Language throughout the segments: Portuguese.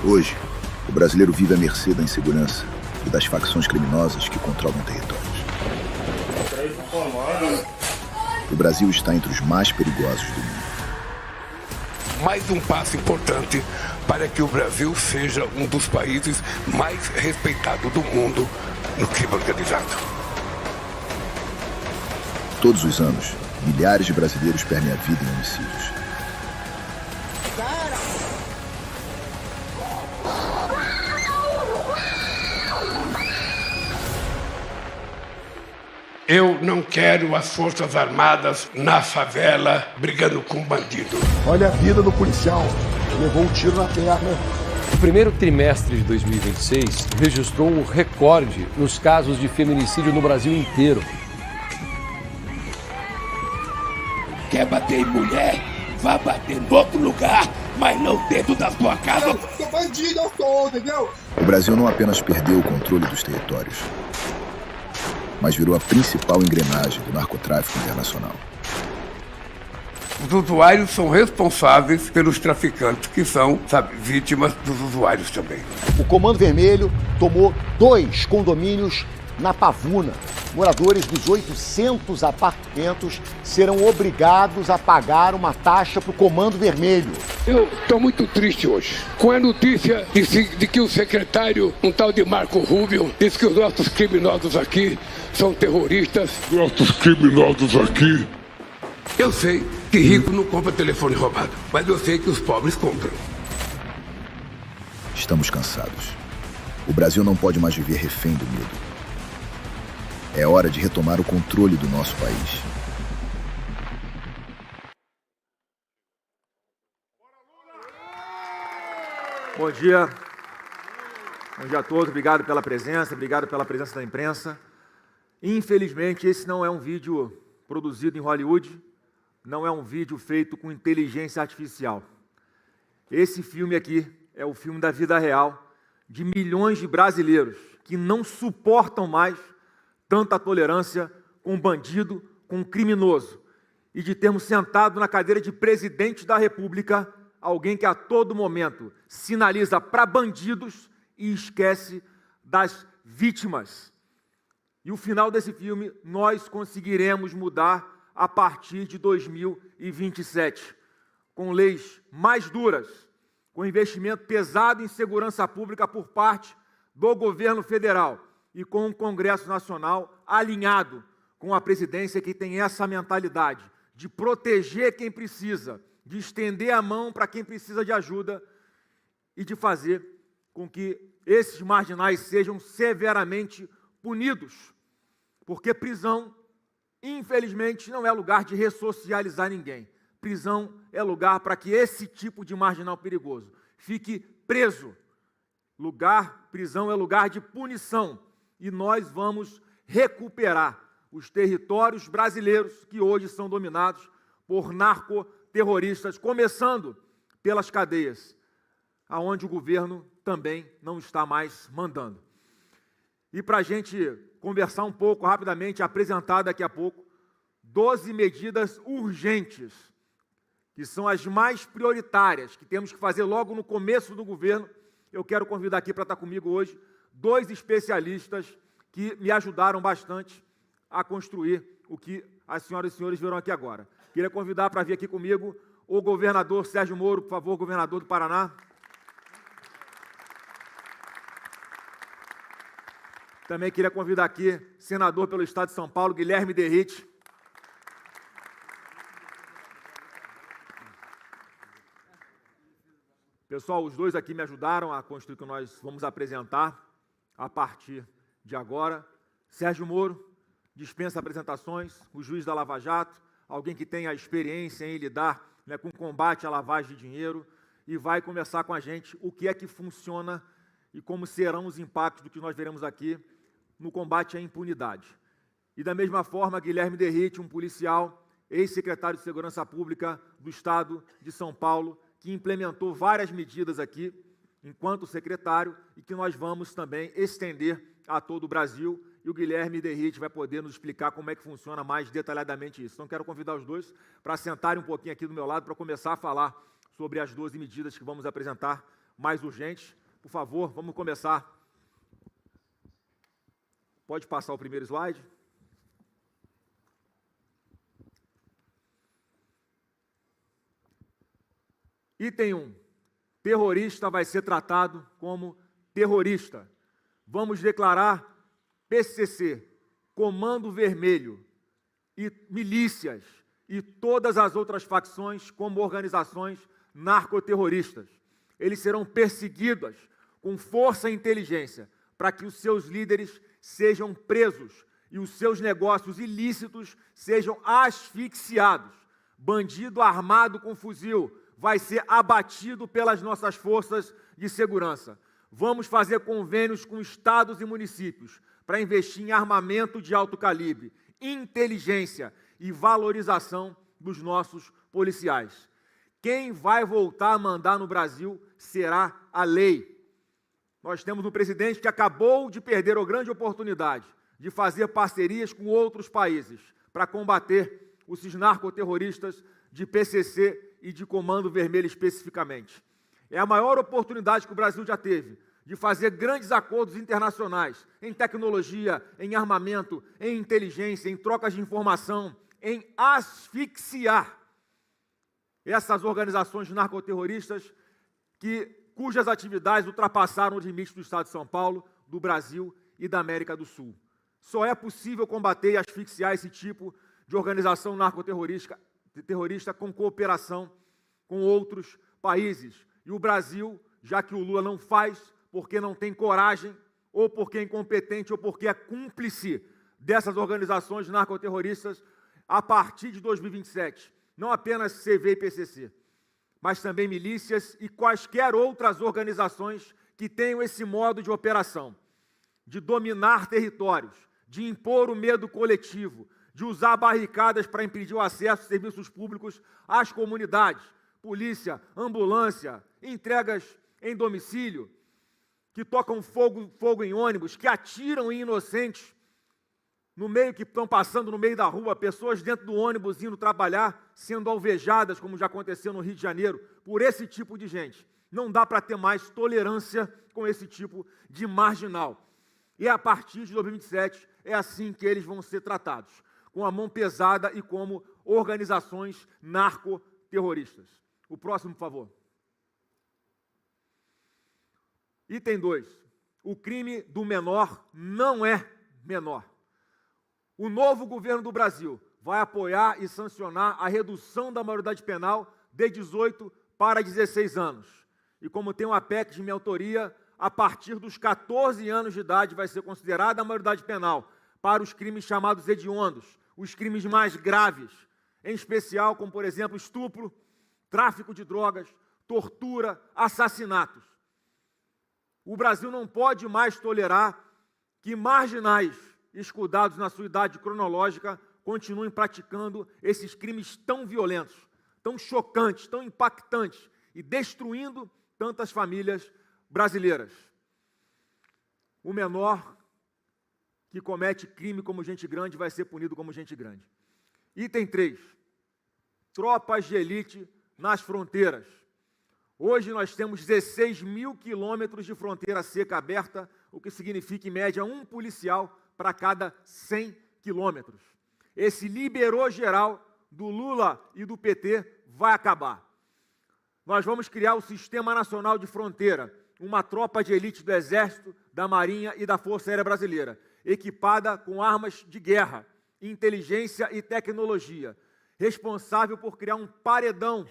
Hoje, o brasileiro vive à mercê da insegurança e das facções criminosas que controlam territórios. O Brasil está entre os mais perigosos do mundo. Mais um passo importante para que o Brasil seja um dos países mais respeitados do mundo no crime organizado. Todos os anos, milhares de brasileiros perdem a vida em homicídios. Eu não quero as Forças Armadas na favela brigando com bandido. Olha a vida do policial, levou um tiro na perna. O primeiro trimestre de 2026 registrou um recorde nos casos de feminicídio no Brasil inteiro. Quer bater em mulher? Vá bater em outro lugar, mas não dentro da sua casa. Eu sou bandido, eu sou, entendeu? O Brasil não apenas perdeu o controle dos territórios, mas virou a principal engrenagem do narcotráfico internacional. Os usuários são responsáveis pelos traficantes, que são, vítimas dos usuários também. O Comando Vermelho tomou 2 condomínios na Pavuna. Moradores dos 800 apartamentos serão obrigados a pagar uma taxa para o Comando Vermelho. Eu estou muito triste hoje com a notícia de que o secretário, um tal de Marco Rubio, disse que os nossos criminosos aqui são terroristas. Nossos criminosos aqui. Eu sei que rico não compra telefone roubado, mas eu sei que os pobres compram. Estamos cansados. O Brasil não pode mais viver refém do medo. É hora de retomar o controle do nosso país. Bom dia. Bom dia a todos. Obrigado pela presença da imprensa. Infelizmente, esse não é um vídeo produzido em Hollywood, não é um vídeo feito com inteligência artificial. Esse filme aqui é o filme da vida real de milhões de brasileiros que não suportam mais tanta tolerância com um bandido, com um criminoso, e de termos sentado na cadeira de presidente da República alguém que a todo momento sinaliza para bandidos e esquece das vítimas. E o final desse filme nós conseguiremos mudar a partir de 2027, com leis mais duras, com investimento pesado em segurança pública por parte do governo federal e com um Congresso Nacional alinhado com a presidência que tem essa mentalidade de proteger quem precisa, de estender a mão para quem precisa de ajuda e de fazer com que esses marginais sejam severamente punidos. Porque prisão, infelizmente, não é lugar de ressocializar ninguém. Prisão é lugar para que esse tipo de marginal perigoso fique preso. Prisão é lugar de punição. E nós vamos recuperar os territórios brasileiros que hoje são dominados por narcoterroristas, começando pelas cadeias, aonde o governo também não está mais mandando. E para a gente conversar um pouco rapidamente, apresentar daqui a pouco 12 medidas urgentes, que são as mais prioritárias, que temos que fazer logo no começo do governo. Eu quero convidar aqui para estar comigo hoje 2 especialistas que me ajudaram bastante a construir o que as senhoras e senhores viram aqui agora. Queria convidar para vir aqui comigo o governador Sérgio Moro, por favor, governador do Paraná. Também queria convidar aqui, senador pelo Estado de São Paulo, Guilherme Derrite. Pessoal, os 2 aqui me ajudaram a construir o que nós vamos apresentar a partir de agora. Sérgio Moro dispensa apresentações, o juiz da Lava Jato, alguém que tem a experiência em lidar, com o combate à lavagem de dinheiro, e vai conversar com a gente o que é que funciona e como serão os impactos do que nós veremos aqui no combate à impunidade. E da mesma forma, Guilherme Derrite, um policial, ex-secretário de Segurança Pública do Estado de São Paulo, que implementou várias medidas aqui, enquanto secretário, e que nós vamos também estender a todo o Brasil, e o Guilherme Derrite vai poder nos explicar como é que funciona mais detalhadamente isso. Então, quero convidar os 2 para sentarem um pouquinho aqui do meu lado, para começar a falar sobre as 12 medidas que vamos apresentar mais urgentes. Por favor, vamos começar. Pode passar o primeiro slide. Item 1. Terrorista vai ser tratado como terrorista. Vamos declarar PCC, Comando Vermelho e milícias e todas as outras facções como organizações narcoterroristas. Eles serão perseguidos com força e inteligência para que os seus líderes sejam presos e os seus negócios ilícitos sejam asfixiados. Bandido armado com fuzil vai ser abatido pelas nossas forças de segurança. Vamos fazer convênios com estados e municípios para investir em armamento de alto calibre, inteligência e valorização dos nossos policiais. Quem vai voltar a mandar no Brasil será a lei. Nós temos um presidente que acabou de perder a grande oportunidade de fazer parcerias com outros países para combater os narcoterroristas de PCC e de Comando Vermelho especificamente. É a maior oportunidade que o Brasil já teve de fazer grandes acordos internacionais em tecnologia, em armamento, em inteligência, em trocas de informação, em asfixiar essas organizações narcoterroristas cujas atividades ultrapassaram os limites do Estado de São Paulo, do Brasil e da América do Sul. Só é possível combater e asfixiar esse tipo de organização narcoterrorista com cooperação com outros países. E o Brasil, já que o Lula não faz, porque não tem coragem, ou porque é incompetente, ou porque é cúmplice dessas organizações narcoterroristas, a partir de 2027, não apenas CV e PCC, mas também milícias e quaisquer outras organizações que tenham esse modo de operação, de dominar territórios, de impor o medo coletivo, de usar barricadas para impedir o acesso a serviços públicos às comunidades, polícia, ambulância, entregas em domicílio, que tocam fogo em ônibus, que atiram em inocentes no meio, que estão passando no meio da rua, pessoas dentro do ônibus indo trabalhar, sendo alvejadas, como já aconteceu no Rio de Janeiro, por esse tipo de gente. Não dá para ter mais tolerância com esse tipo de marginal. E a partir de 2027 é assim que eles vão ser tratados, com a mão pesada e como organizações narcoterroristas. O próximo, por favor. Item 2. O crime do menor não é menor. O novo governo do Brasil vai apoiar e sancionar a redução da maioridade penal de 18 para 16 anos. E como tem uma PEC de minha autoria, a partir dos 14 anos de idade vai ser considerada a maioridade penal para os crimes chamados hediondos, os crimes mais graves, em especial como, por exemplo, estupro, tráfico de drogas, tortura, assassinatos. O Brasil não pode mais tolerar que marginais, escudados na sua idade cronológica, continuem praticando esses crimes tão violentos, tão chocantes, tão impactantes e destruindo tantas famílias brasileiras. O menor que comete crime como gente grande vai ser punido como gente grande. Item 3. Tropas de elite nas fronteiras. Hoje nós temos 16 mil quilômetros de fronteira seca aberta, o que significa, em média, um policial para cada 100 quilômetros. Esse liberou geral do Lula e do PT vai acabar. Nós vamos criar o Sistema Nacional de Fronteira, uma tropa de elite do Exército, da Marinha e da Força Aérea Brasileira, equipada com armas de guerra, inteligência e tecnologia, responsável por criar um paredão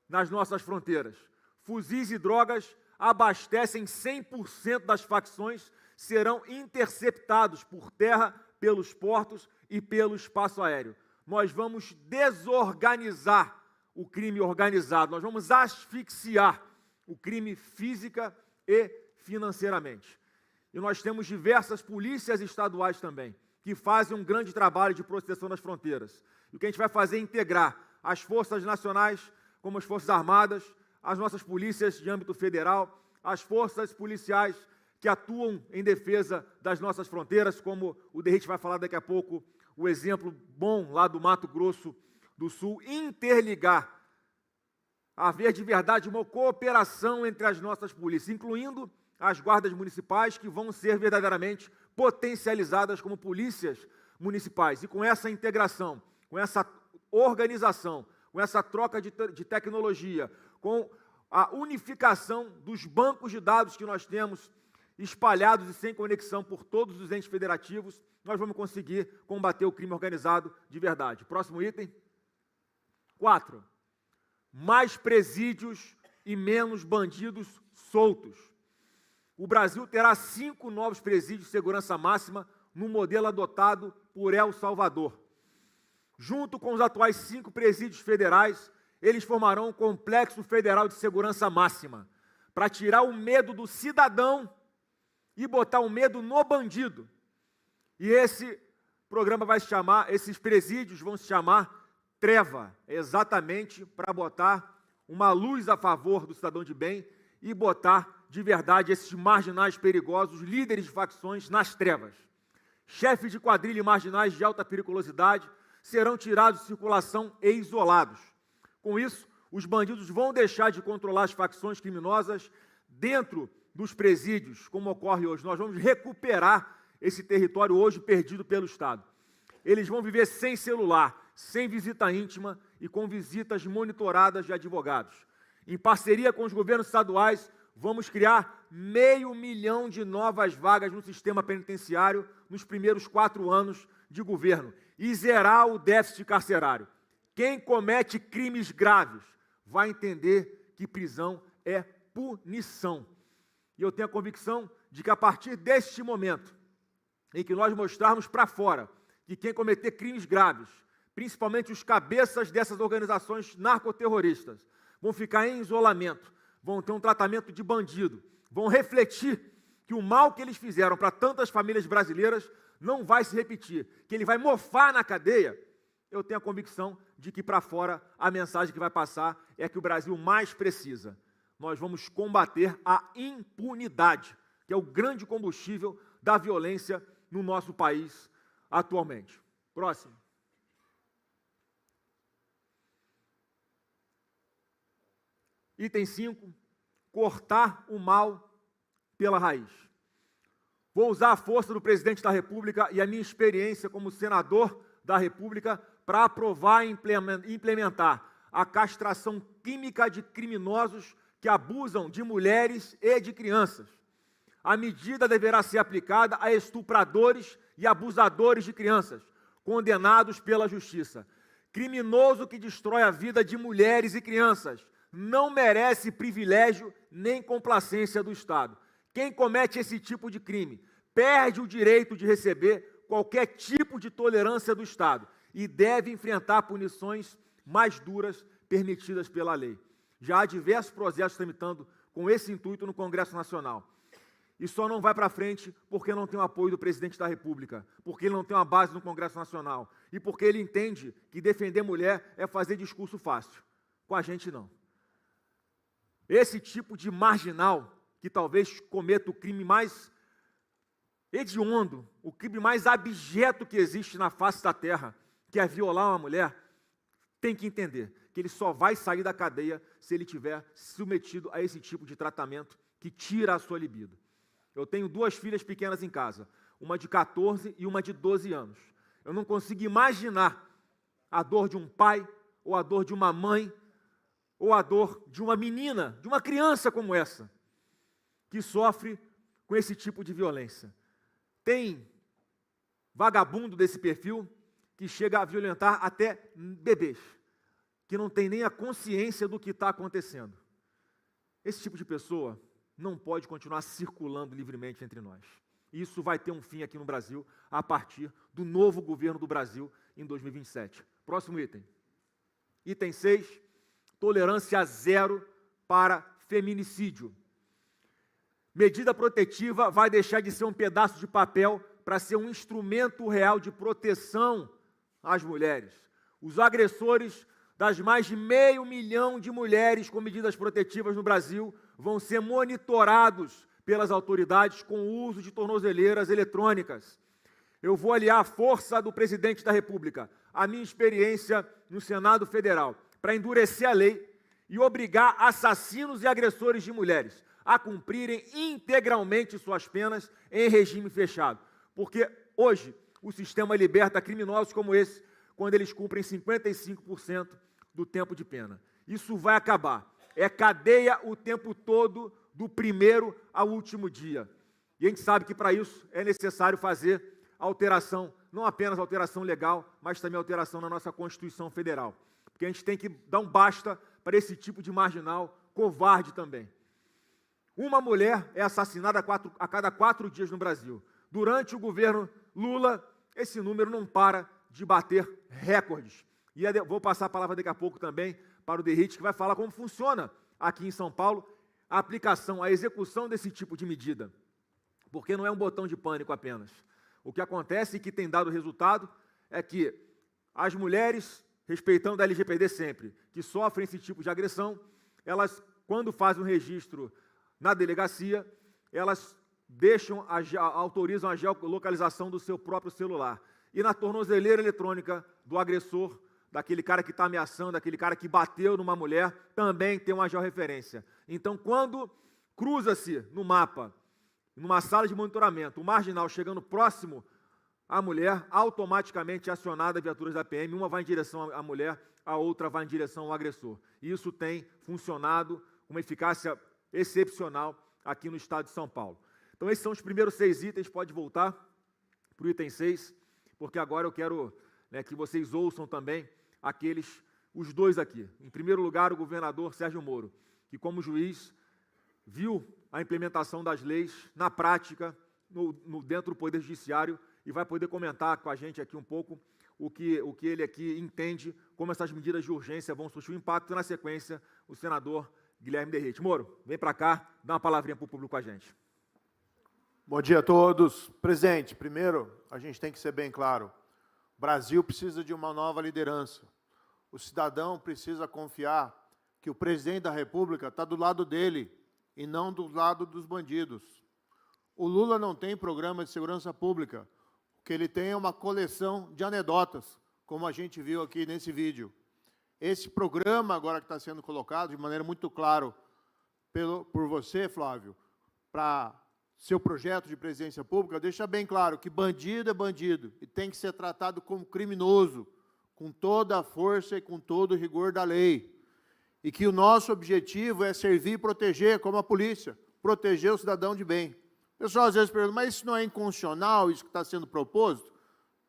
nas nossas fronteiras. Fuzis e drogas abastecem 100% das facções, serão interceptados por terra, pelos portos e pelo espaço aéreo. Nós vamos desorganizar o crime organizado, nós vamos asfixiar o crime física e financeiramente. E nós temos diversas polícias estaduais também, que fazem um grande trabalho de proteção das fronteiras. E o que a gente vai fazer é integrar as forças nacionais, como as Forças Armadas, as nossas polícias de âmbito federal, as forças policiais que atuam em defesa das nossas fronteiras, como o Derrite vai falar daqui a pouco, o exemplo bom lá do Mato Grosso do Sul, interligar haver de verdade uma cooperação entre as nossas polícias, incluindo as guardas municipais, que vão ser verdadeiramente potencializadas como polícias municipais. E com essa integração, com essa organização, com essa troca de tecnologia, com a unificação dos bancos de dados que nós temos espalhados e sem conexão por todos os entes federativos, nós vamos conseguir combater o crime organizado de verdade. Próximo item. 4. Mais presídios e menos bandidos soltos. O Brasil terá 5 novos presídios de segurança máxima no modelo adotado por El Salvador. Junto com os atuais 5 presídios federais, eles formarão um complexo federal de segurança máxima, para tirar o medo do cidadão e botar o medo no bandido. E esse programa vai se chamar, esses presídios vão se chamar Treva, exatamente para botar uma luz a favor do cidadão de bem e botar de verdade esses marginais perigosos, líderes de facções, nas trevas. Chefes de quadrilha e marginais de alta periculosidade serão tirados de circulação e isolados. Com isso, os bandidos vão deixar de controlar as facções criminosas dentro dos presídios, como ocorre hoje. Nós vamos recuperar esse território hoje perdido pelo Estado. Eles vão viver sem celular, sem visita íntima e com visitas monitoradas de advogados. Em parceria com os governos estaduais, vamos criar 500 mil de novas vagas no sistema penitenciário nos primeiros 4 anos de governo e zerar o déficit carcerário. Quem comete crimes graves vai entender que prisão é punição. E eu tenho a convicção de que a partir deste momento, em que nós mostrarmos para fora que quem cometer crimes graves, principalmente os cabeças dessas organizações narcoterroristas, vão ficar em isolamento, vão ter um tratamento de bandido, vão refletir que o mal que eles fizeram para tantas famílias brasileiras não vai se repetir, que ele vai mofar na cadeia. Eu tenho a convicção de que para fora a mensagem que vai passar é que o Brasil mais precisa. Nós vamos combater a impunidade, que é o grande combustível da violência no nosso país atualmente. Próximo. Item 5, cortar o mal pela raiz. Vou usar a força do presidente da República e a minha experiência como senador da República para aprovar e implementar a castração química de criminosos que abusam de mulheres e de crianças. A medida deverá ser aplicada a estupradores e abusadores de crianças, condenados pela justiça. Criminoso que destrói a vida de mulheres e crianças não merece privilégio nem complacência do Estado. Quem comete esse tipo de crime perde o direito de receber qualquer tipo de tolerância do Estado e deve enfrentar punições mais duras permitidas pela lei. Já há diversos projetos tramitando com esse intuito no Congresso Nacional. E só não vai para frente porque não tem o apoio do presidente da República, porque ele não tem uma base no Congresso Nacional e porque ele entende que defender mulher é fazer discurso fácil. Com a gente, não. Esse tipo de marginal, que talvez cometa o crime mais hediondo, o crime mais abjeto que existe na face da terra, que é violar uma mulher, tem que entender que ele só vai sair da cadeia se ele tiver submetido a esse tipo de tratamento que tira a sua libido. Eu tenho 2 filhas pequenas em casa, uma de 14 e uma de 12 anos. Eu não consigo imaginar a dor de um pai, ou a dor de uma mãe, ou a dor de uma menina, de uma criança como essa, que sofre com esse tipo de violência. Tem vagabundo desse perfil que chega a violentar até bebês, que não tem nem a consciência do que está acontecendo. Esse tipo de pessoa não pode continuar circulando livremente entre nós. Isso vai ter um fim aqui no Brasil a partir do novo governo do Brasil em 2027. Próximo item. Item 6, tolerância zero para feminicídio. Medida protetiva vai deixar de ser um pedaço de papel para ser um instrumento real de proteção às mulheres. Os agressores das mais de 500 mil de mulheres com medidas protetivas no Brasil vão ser monitorados pelas autoridades com o uso de tornozeleiras eletrônicas. Eu vou aliar a força do presidente da República, a minha experiência no Senado Federal, para endurecer a lei e obrigar assassinos e agressores de mulheres a cumprirem integralmente suas penas em regime fechado. Porque hoje o sistema liberta criminosos como esse quando eles cumprem 55% do tempo de pena. Isso vai acabar. É cadeia o tempo todo, do primeiro ao último dia. E a gente sabe que para isso é necessário fazer alteração, não apenas alteração legal, mas também alteração na nossa Constituição Federal. Porque a gente tem que dar um basta para esse tipo de marginal covarde também. Uma mulher é assassinada a cada 4 dias no Brasil. Durante o governo Lula, esse número não para de bater recordes. E vou passar a palavra daqui a pouco também para o Derrite, que vai falar como funciona aqui em São Paulo a aplicação, a execução desse tipo de medida. Porque não é um botão de pânico apenas. O que acontece e que tem dado resultado é que as mulheres, respeitando a LGPD sempre, que sofrem esse tipo de agressão, elas, quando fazem um registro na delegacia, elas autorizam a geolocalização do seu próprio celular. E na tornozeleira eletrônica do agressor, daquele cara que está ameaçando, daquele cara que bateu numa mulher, também tem uma georreferência. Então, quando cruza-se no mapa, numa sala de monitoramento, o marginal chegando próximo à mulher, automaticamente é acionada viaturas da PM, uma vai em direção à mulher, a outra vai em direção ao agressor. E isso tem funcionado com uma eficácia excepcional aqui no estado de São Paulo. Então, esses são os primeiros 6 itens, pode voltar para o item 6, porque agora eu quero que vocês ouçam também os dois aqui. Em primeiro lugar, o governador Sérgio Moro, que como juiz viu a implementação das leis na prática, dentro do Poder Judiciário, e vai poder comentar com a gente aqui um pouco o que ele aqui entende, como essas medidas de urgência vão surtir um impacto. Na sequência, o senador Guilherme Derrite. Moro, vem para cá, dá uma palavrinha para o público com a gente. Bom dia a todos. Presidente, primeiro, a gente tem que ser bem claro. O Brasil precisa de uma nova liderança. O cidadão precisa confiar que o presidente da República está do lado dele e não do lado dos bandidos. O Lula não tem programa de segurança pública. O que ele tem é uma coleção de anedotas, como a gente viu aqui nesse vídeo. Esse programa, agora que está sendo colocado de maneira muito clara por você, Flávio, para seu projeto de presidência pública, deixa bem claro que bandido é bandido e tem que ser tratado como criminoso, com toda a força e com todo o rigor da lei. E que o nosso objetivo é servir e proteger, como a polícia, proteger o cidadão de bem. O pessoal às vezes pergunta, mas isso não é inconstitucional, isso que está sendo proposto?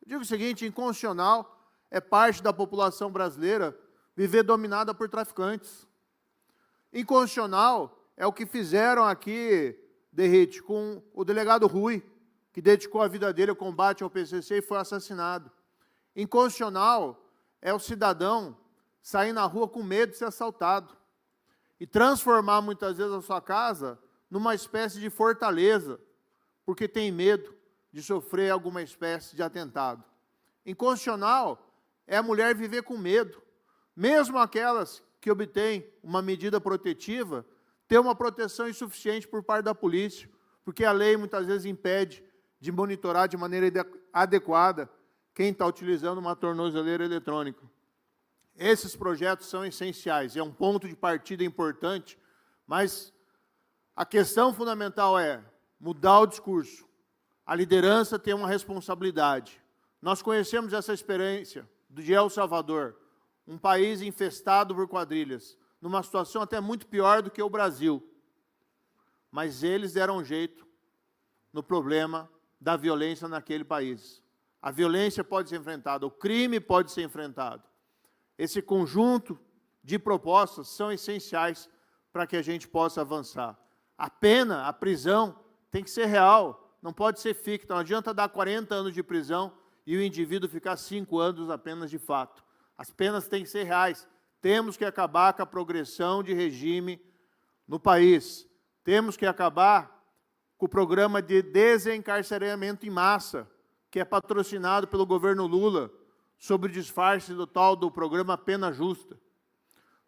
Eu digo o seguinte, inconstitucional é parte da população brasileira viver dominada por traficantes. Inconstitucional é o que fizeram aqui, Derrite, com o delegado Rui, que dedicou a vida dele ao combate ao PCC e foi assassinado. Inconstitucional é o cidadão sair na rua com medo de ser assaltado e transformar muitas vezes a sua casa numa espécie de fortaleza, porque tem medo de sofrer alguma espécie de atentado. Inconstitucional é a mulher viver com medo, mesmo aquelas que obtêm uma medida protetiva, ter uma proteção insuficiente por parte da polícia, porque a lei muitas vezes impede de monitorar de maneira adequada quem está utilizando uma tornozeleira eletrônica. Esses projetos são essenciais, é um ponto de partida importante, mas a questão fundamental é mudar o discurso. A liderança tem uma responsabilidade. Nós conhecemos essa experiência de El Salvador, um país infestado por quadrilhas, numa situação até muito pior do que o Brasil. Mas eles deram um jeito no problema da violência naquele país. A violência pode ser enfrentada, o crime pode ser enfrentado. Esse conjunto de propostas são essenciais para que a gente possa avançar. A pena, a prisão, tem que ser real, não pode ser ficta. Não adianta dar 40 anos de prisão e o indivíduo ficar 5 anos apenas de fato. As penas têm que ser reais. Temos que acabar com a progressão de regime no país. Temos que acabar com o programa de desencarceramento em massa, que é patrocinado pelo governo Lula, sob o disfarce do programa Pena Justa.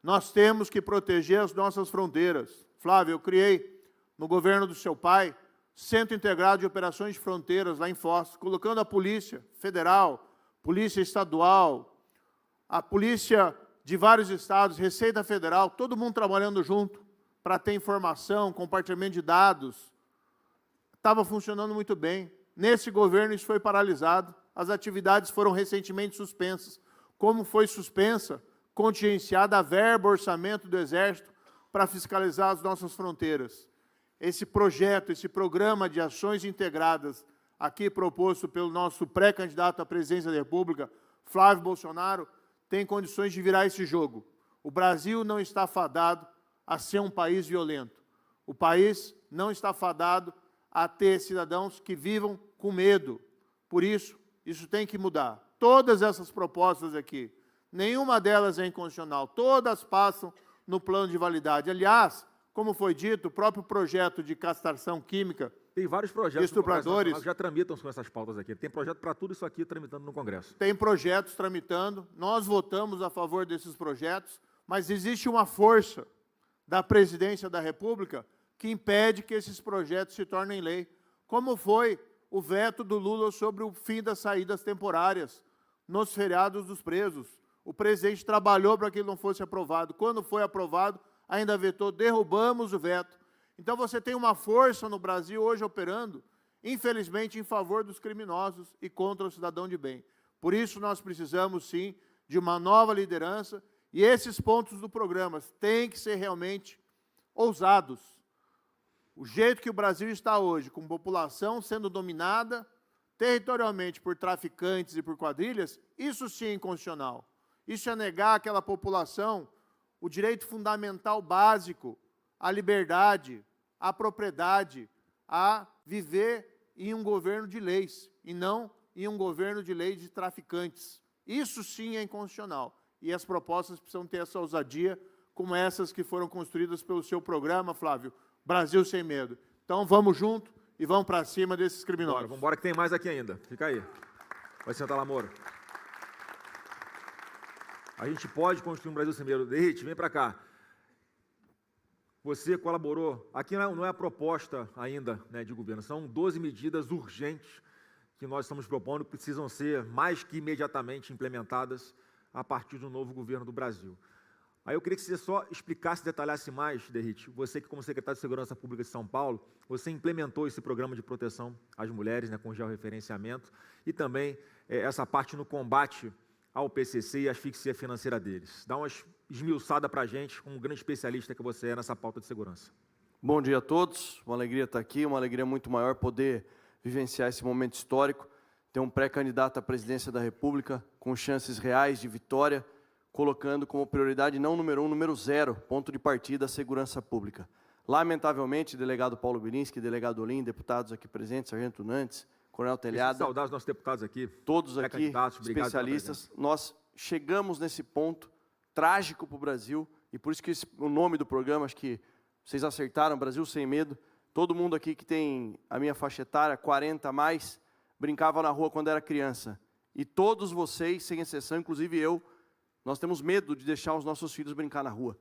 Nós temos que proteger as nossas fronteiras. Flávio, eu criei, no governo do seu pai, Centro Integrado de Operações de Fronteiras, lá em Foz, colocando a Polícia Federal, Polícia Estadual, a Polícia de vários estados, Receita Federal, todo mundo trabalhando junto para ter informação, compartilhamento de dados. Estava funcionando muito bem. Nesse governo isso foi paralisado, as atividades foram recentemente suspensas. Como foi suspensa, contingenciada a verba, orçamento do Exército para fiscalizar as nossas fronteiras. Esse projeto, esse programa de ações integradas, aqui proposto pelo nosso pré-candidato à presidência da República, Flávio Bolsonaro, tem condições de virar esse jogo. O Brasil não está fadado a ser um país violento. O país não está fadado a ter cidadãos que vivam com medo. Por isso, isso tem que mudar. Todas essas propostas aqui, nenhuma delas é inconstitucional, todas passam no plano de validade. Aliás, como foi dito, o próprio projeto de castração química, tem vários projetos estupradores, que já tramitam com essas pautas aqui. Tem projeto para tudo isso aqui tramitando no Congresso. Tem projetos tramitando, nós votamos a favor desses projetos, mas existe uma força da Presidência da República que impede que esses projetos se tornem lei, como foi o veto do Lula sobre o fim das saídas temporárias nos feriados dos presos. O presidente trabalhou para que ele não fosse aprovado. Quando foi aprovado, ainda vetou, derrubamos o veto. Então você tem uma força no Brasil hoje operando, infelizmente, em favor dos criminosos e contra o cidadão de bem. Por isso nós precisamos, sim, de uma nova liderança, e esses pontos do programa têm que ser realmente ousados. O jeito que o Brasil está hoje, com população sendo dominada territorialmente por traficantes e por quadrilhas, isso sim é inconstitucional. Isso é negar àquela população o direito fundamental básico à liberdade, à propriedade, a viver em um governo de leis, e não em um governo de leis de traficantes. Isso sim é inconstitucional. E as propostas precisam ter essa ousadia, como essas que foram construídas pelo seu programa, Flávio, Brasil Sem Medo. Então, vamos junto e vamos para cima desses criminosos. Vamos embora que tem mais aqui ainda. Fica aí. Vai sentar lá, Moro. A gente pode construir um Brasil Sem Medo. Derrite, vem para cá. Você colaborou. Aqui não é a proposta ainda, né, de governo. São 12 medidas urgentes que nós estamos propondo, que precisam ser mais que imediatamente implementadas a partir do novo governo do Brasil. Aí eu queria que você só explicasse, detalhasse mais, Derrite. Você que, como secretário de Segurança Pública de São Paulo, você implementou esse programa de proteção às mulheres, né, com georreferenciamento, e também essa parte no combate ao PCC e à asfixia financeira deles. Dá uma esmiuçada para a gente, como um grande especialista que você é nessa pauta de segurança. Bom dia a todos, uma alegria estar aqui, uma alegria muito maior poder vivenciar esse momento histórico, ter um pré-candidato à presidência da República com chances reais de vitória, colocando como prioridade não número 1, número 0, ponto de partida, a segurança pública. Lamentavelmente, delegado Paulo Bilinski, delegado Olim, deputados aqui presentes, sargento Nantes, coronel Telhada, saudar os nossos deputados aqui, todos aqui, especialistas, nós chegamos nesse ponto trágico para o Brasil, e por isso que o nome do programa, acho que vocês acertaram, Brasil Sem Medo. Todo mundo aqui que tem a minha faixa etária, 40 a mais, brincava na rua quando era criança. E todos vocês, sem exceção, inclusive eu, nós temos medo de deixar os nossos filhos brincar na rua.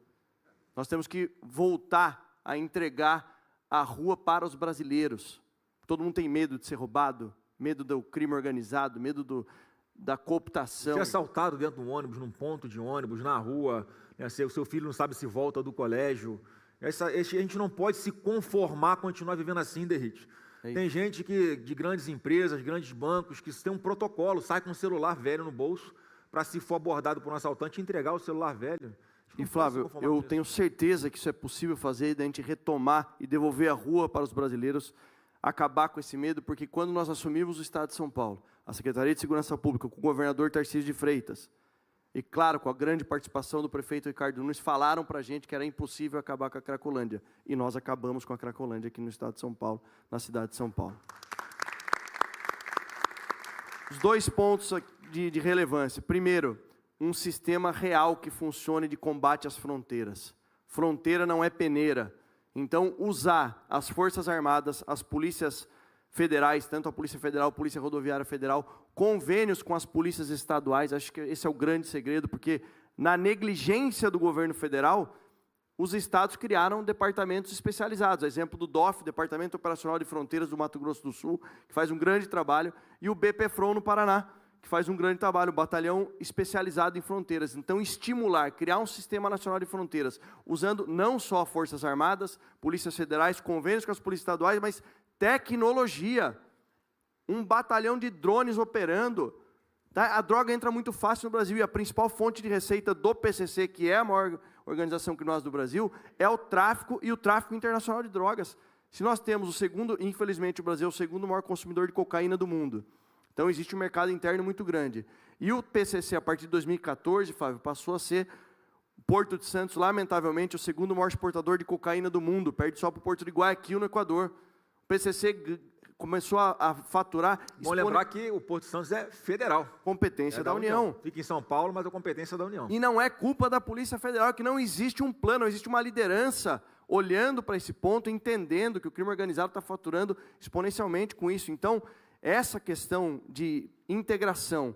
Nós temos que voltar a entregar a rua para os brasileiros. Todo mundo tem medo de ser roubado, medo do crime organizado, medo da cooptação. Ser assaltado dentro de um ônibus, num ponto de ônibus, na rua, né, o seu filho não sabe se volta do colégio. A gente não pode se conformar, continuar vivendo assim, Derrite. Tem gente de grandes empresas, grandes bancos, que tem um protocolo, sai com um celular velho no bolso, para, se for abordado por um assaltante, entregar o celular velho. E, Flávio, eu tenho certeza que isso é possível fazer, da gente retomar e devolver a rua para os brasileiros, acabar com esse medo, porque quando nós assumimos o Estado de São Paulo, a Secretaria de Segurança Pública, com o governador Tarcísio de Freitas, e, claro, com a grande participação do prefeito Ricardo Nunes, falaram para a gente que era impossível acabar com a Cracolândia. E nós acabamos com a Cracolândia aqui no Estado de São Paulo, na cidade de São Paulo. Os 2 pontos de relevância. Primeiro, um sistema real que funcione de combate às fronteiras. Fronteira não é peneira. Então, usar as Forças Armadas, as polícias federais, tanto a Polícia Federal, a Polícia Rodoviária Federal, convênios com as polícias estaduais, acho que esse é o grande segredo, porque na negligência do governo federal, os estados criaram departamentos especializados, exemplo do DOF, Departamento Operacional de Fronteiras do Mato Grosso do Sul, que faz um grande trabalho, e o BPFRON no Paraná, que faz um grande trabalho, um batalhão especializado em fronteiras. Então, estimular, criar um sistema nacional de fronteiras, usando não só Forças Armadas, polícias federais, convênios com as polícias estaduais, mas tecnologia. Um batalhão de drones operando. Tá? A droga entra muito fácil no Brasil, e a principal fonte de receita do PCC, que é a maior organização criminosa do Brasil, é o tráfico e o tráfico internacional de drogas. Se nós temos o segundo, infelizmente o Brasil é o segundo maior consumidor de cocaína do mundo. Então existe um mercado interno muito grande. E o PCC, a partir de 2014, Fábio, passou a ser, Porto de Santos, lamentavelmente, o segundo maior exportador de cocaína do mundo, perde só para o Porto de Guayaquil, no Equador. O PCC começou a faturar... Bom lembrar que o Porto de Santos é federal. Competência da União. Fica em São Paulo, mas é competência da União. E não é culpa da Polícia Federal, que não existe um plano, não existe uma liderança olhando para esse ponto, entendendo que o crime organizado está faturando exponencialmente com isso. Então, essa questão de integração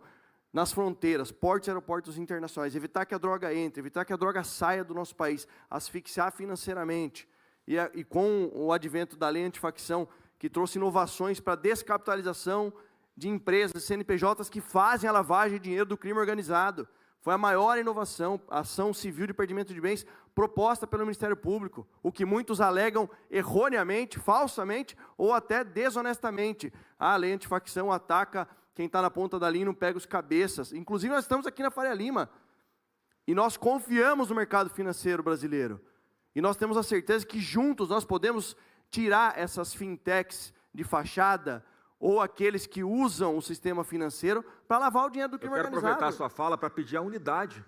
nas fronteiras, portos e aeroportos internacionais, evitar que a droga entre, evitar que a droga saia do nosso país, asfixiar financeiramente, e com o advento da lei antifacção, que trouxe inovações para a descapitalização de empresas, CNPJs, que fazem a lavagem de dinheiro do crime organizado. Foi a maior inovação, a ação civil de perdimento de bens, proposta pelo Ministério Público, o que muitos alegam erroneamente, falsamente, ou até desonestamente. A lei antifacção ataca quem está na ponta da linha e não pega os cabeças. Inclusive, nós estamos aqui na Faria Lima, e nós confiamos no mercado financeiro brasileiro. E nós temos a certeza que juntos nós podemos tirar essas fintechs de fachada, ou aqueles que usam o sistema financeiro para lavar o dinheiro do crime organizado. Eu quero aproveitar a sua fala para pedir a unidade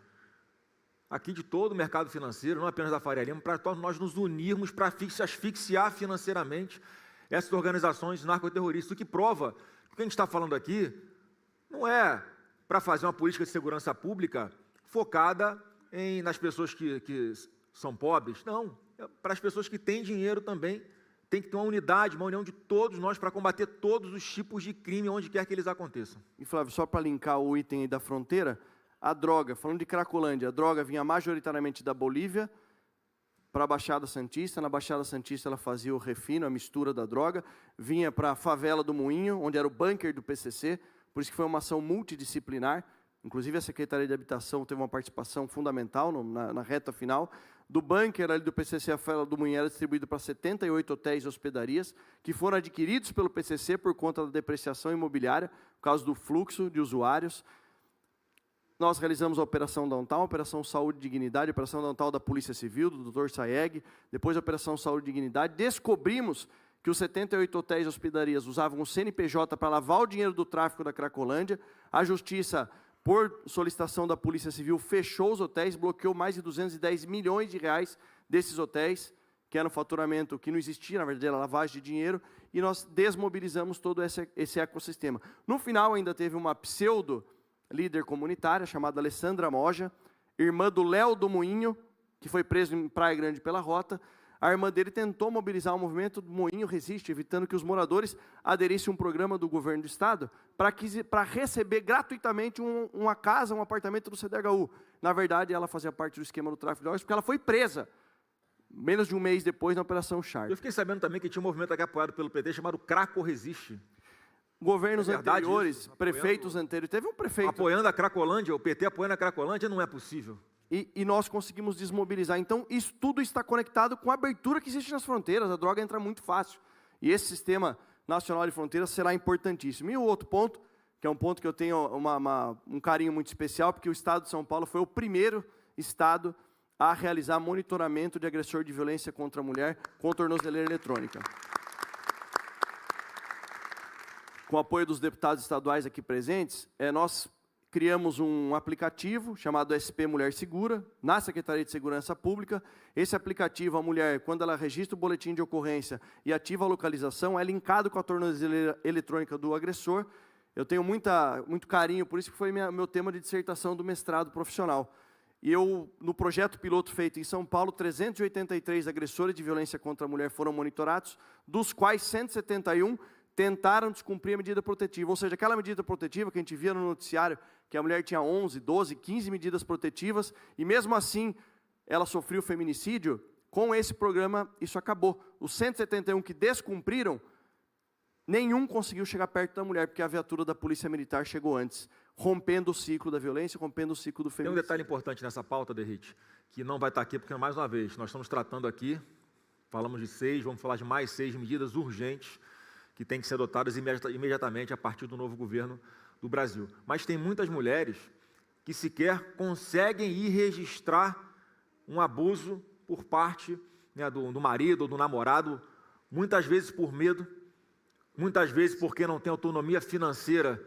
aqui de todo o mercado financeiro, não apenas da Faria Lima, para nós nos unirmos para asfixiar financeiramente essas organizações narcoterroristas, o que prova que o que a gente está falando aqui não é para fazer uma política de segurança pública focada nas pessoas que são pobres, não, é para as pessoas que têm dinheiro também. Tem que ter uma unidade, uma união de todos nós para combater todos os tipos de crime, onde quer que eles aconteçam. E Flávio, só para linkar o item aí da fronteira, a droga, falando de Cracolândia, a droga vinha majoritariamente da Bolívia para a Baixada Santista. Na Baixada Santista ela fazia o refino, a mistura da droga, vinha para a favela do Moinho, onde era o bunker do PCC, por isso que foi uma ação multidisciplinar. Inclusive a Secretaria de Habitação teve uma participação fundamental na reta final. Do bunker ali do PCC, a favela do Moinho era distribuído para 78 hotéis e hospedarias, que foram adquiridos pelo PCC por conta da depreciação imobiliária, por causa do fluxo de usuários. Nós realizamos a Operação Downtown, a Operação Saúde e Dignidade, a Operação Downtown da Polícia Civil, do Dr. Saeg, depois a Operação Saúde e Dignidade. Descobrimos que os 78 hotéis e hospedarias usavam o CNPJ para lavar o dinheiro do tráfico da Cracolândia. A Justiça, por solicitação da Polícia Civil, fechou os hotéis, bloqueou mais de 210 milhões de reais desses hotéis, que era um faturamento que não existia, na verdade era lavagem de dinheiro, e nós desmobilizamos todo esse ecossistema. No final ainda teve uma pseudo-líder comunitária, chamada Alessandra Moja, irmã do Léo do Moinho, que foi preso em Praia Grande pela Rota. A irmã dele tentou mobilizar o movimento do Moinho Resiste, evitando que os moradores aderissem a um programa do governo do estado para receber gratuitamente uma casa, um apartamento do CDHU. Na verdade, ela fazia parte do esquema do tráfico de drogas, porque ela foi presa menos de um mês depois na Operação Sharp. Eu fiquei sabendo também que tinha um movimento aqui apoiado pelo PT chamado Craco Resiste. Governos anteriores, prefeitos anteriores, teve um prefeito... Apoiando a Cracolândia, o PT apoiando a Cracolândia, não é possível. E nós conseguimos desmobilizar. Então, isso tudo está conectado com a abertura que existe nas fronteiras. A droga entra muito fácil. E esse sistema nacional de fronteiras será importantíssimo. E o outro ponto, que é um ponto que eu tenho um carinho muito especial, porque o Estado de São Paulo foi o primeiro Estado a realizar monitoramento de agressor de violência contra a mulher com tornozeleira eletrônica. Com o apoio dos deputados estaduais aqui presentes, nós criamos um aplicativo chamado SP Mulher Segura, na Secretaria de Segurança Pública. Esse aplicativo, a mulher, quando ela registra o boletim de ocorrência e ativa a localização, é linkado com a tornozeleira eletrônica do agressor. Eu tenho muito carinho, por isso que foi meu tema de dissertação do mestrado profissional. E no projeto piloto feito em São Paulo, 383 agressores de violência contra a mulher foram monitorados, dos quais 171 tentaram descumprir a medida protetiva. Ou seja, aquela medida protetiva que a gente via no noticiário, que a mulher tinha 11, 12, 15 medidas protetivas, e mesmo assim ela sofreu feminicídio, com esse programa isso acabou. Os 171 que descumpriram, nenhum conseguiu chegar perto da mulher, porque a viatura da Polícia Militar chegou antes. rompendo o ciclo da violência, rompendo o ciclo do Tem um feminicídio. detalhe importante nessa pauta, Derrite, que não vai estar aqui porque, mais uma vez, nós estamos tratando aqui, falamos de 6, vamos falar de mais 6 medidas urgentes que têm que ser adotadas imediatamente a partir do novo governo do Brasil. Mas tem muitas mulheres que sequer conseguem ir registrar um abuso por parte, né, do marido ou do namorado, muitas vezes por medo, muitas vezes porque não tem autonomia financeira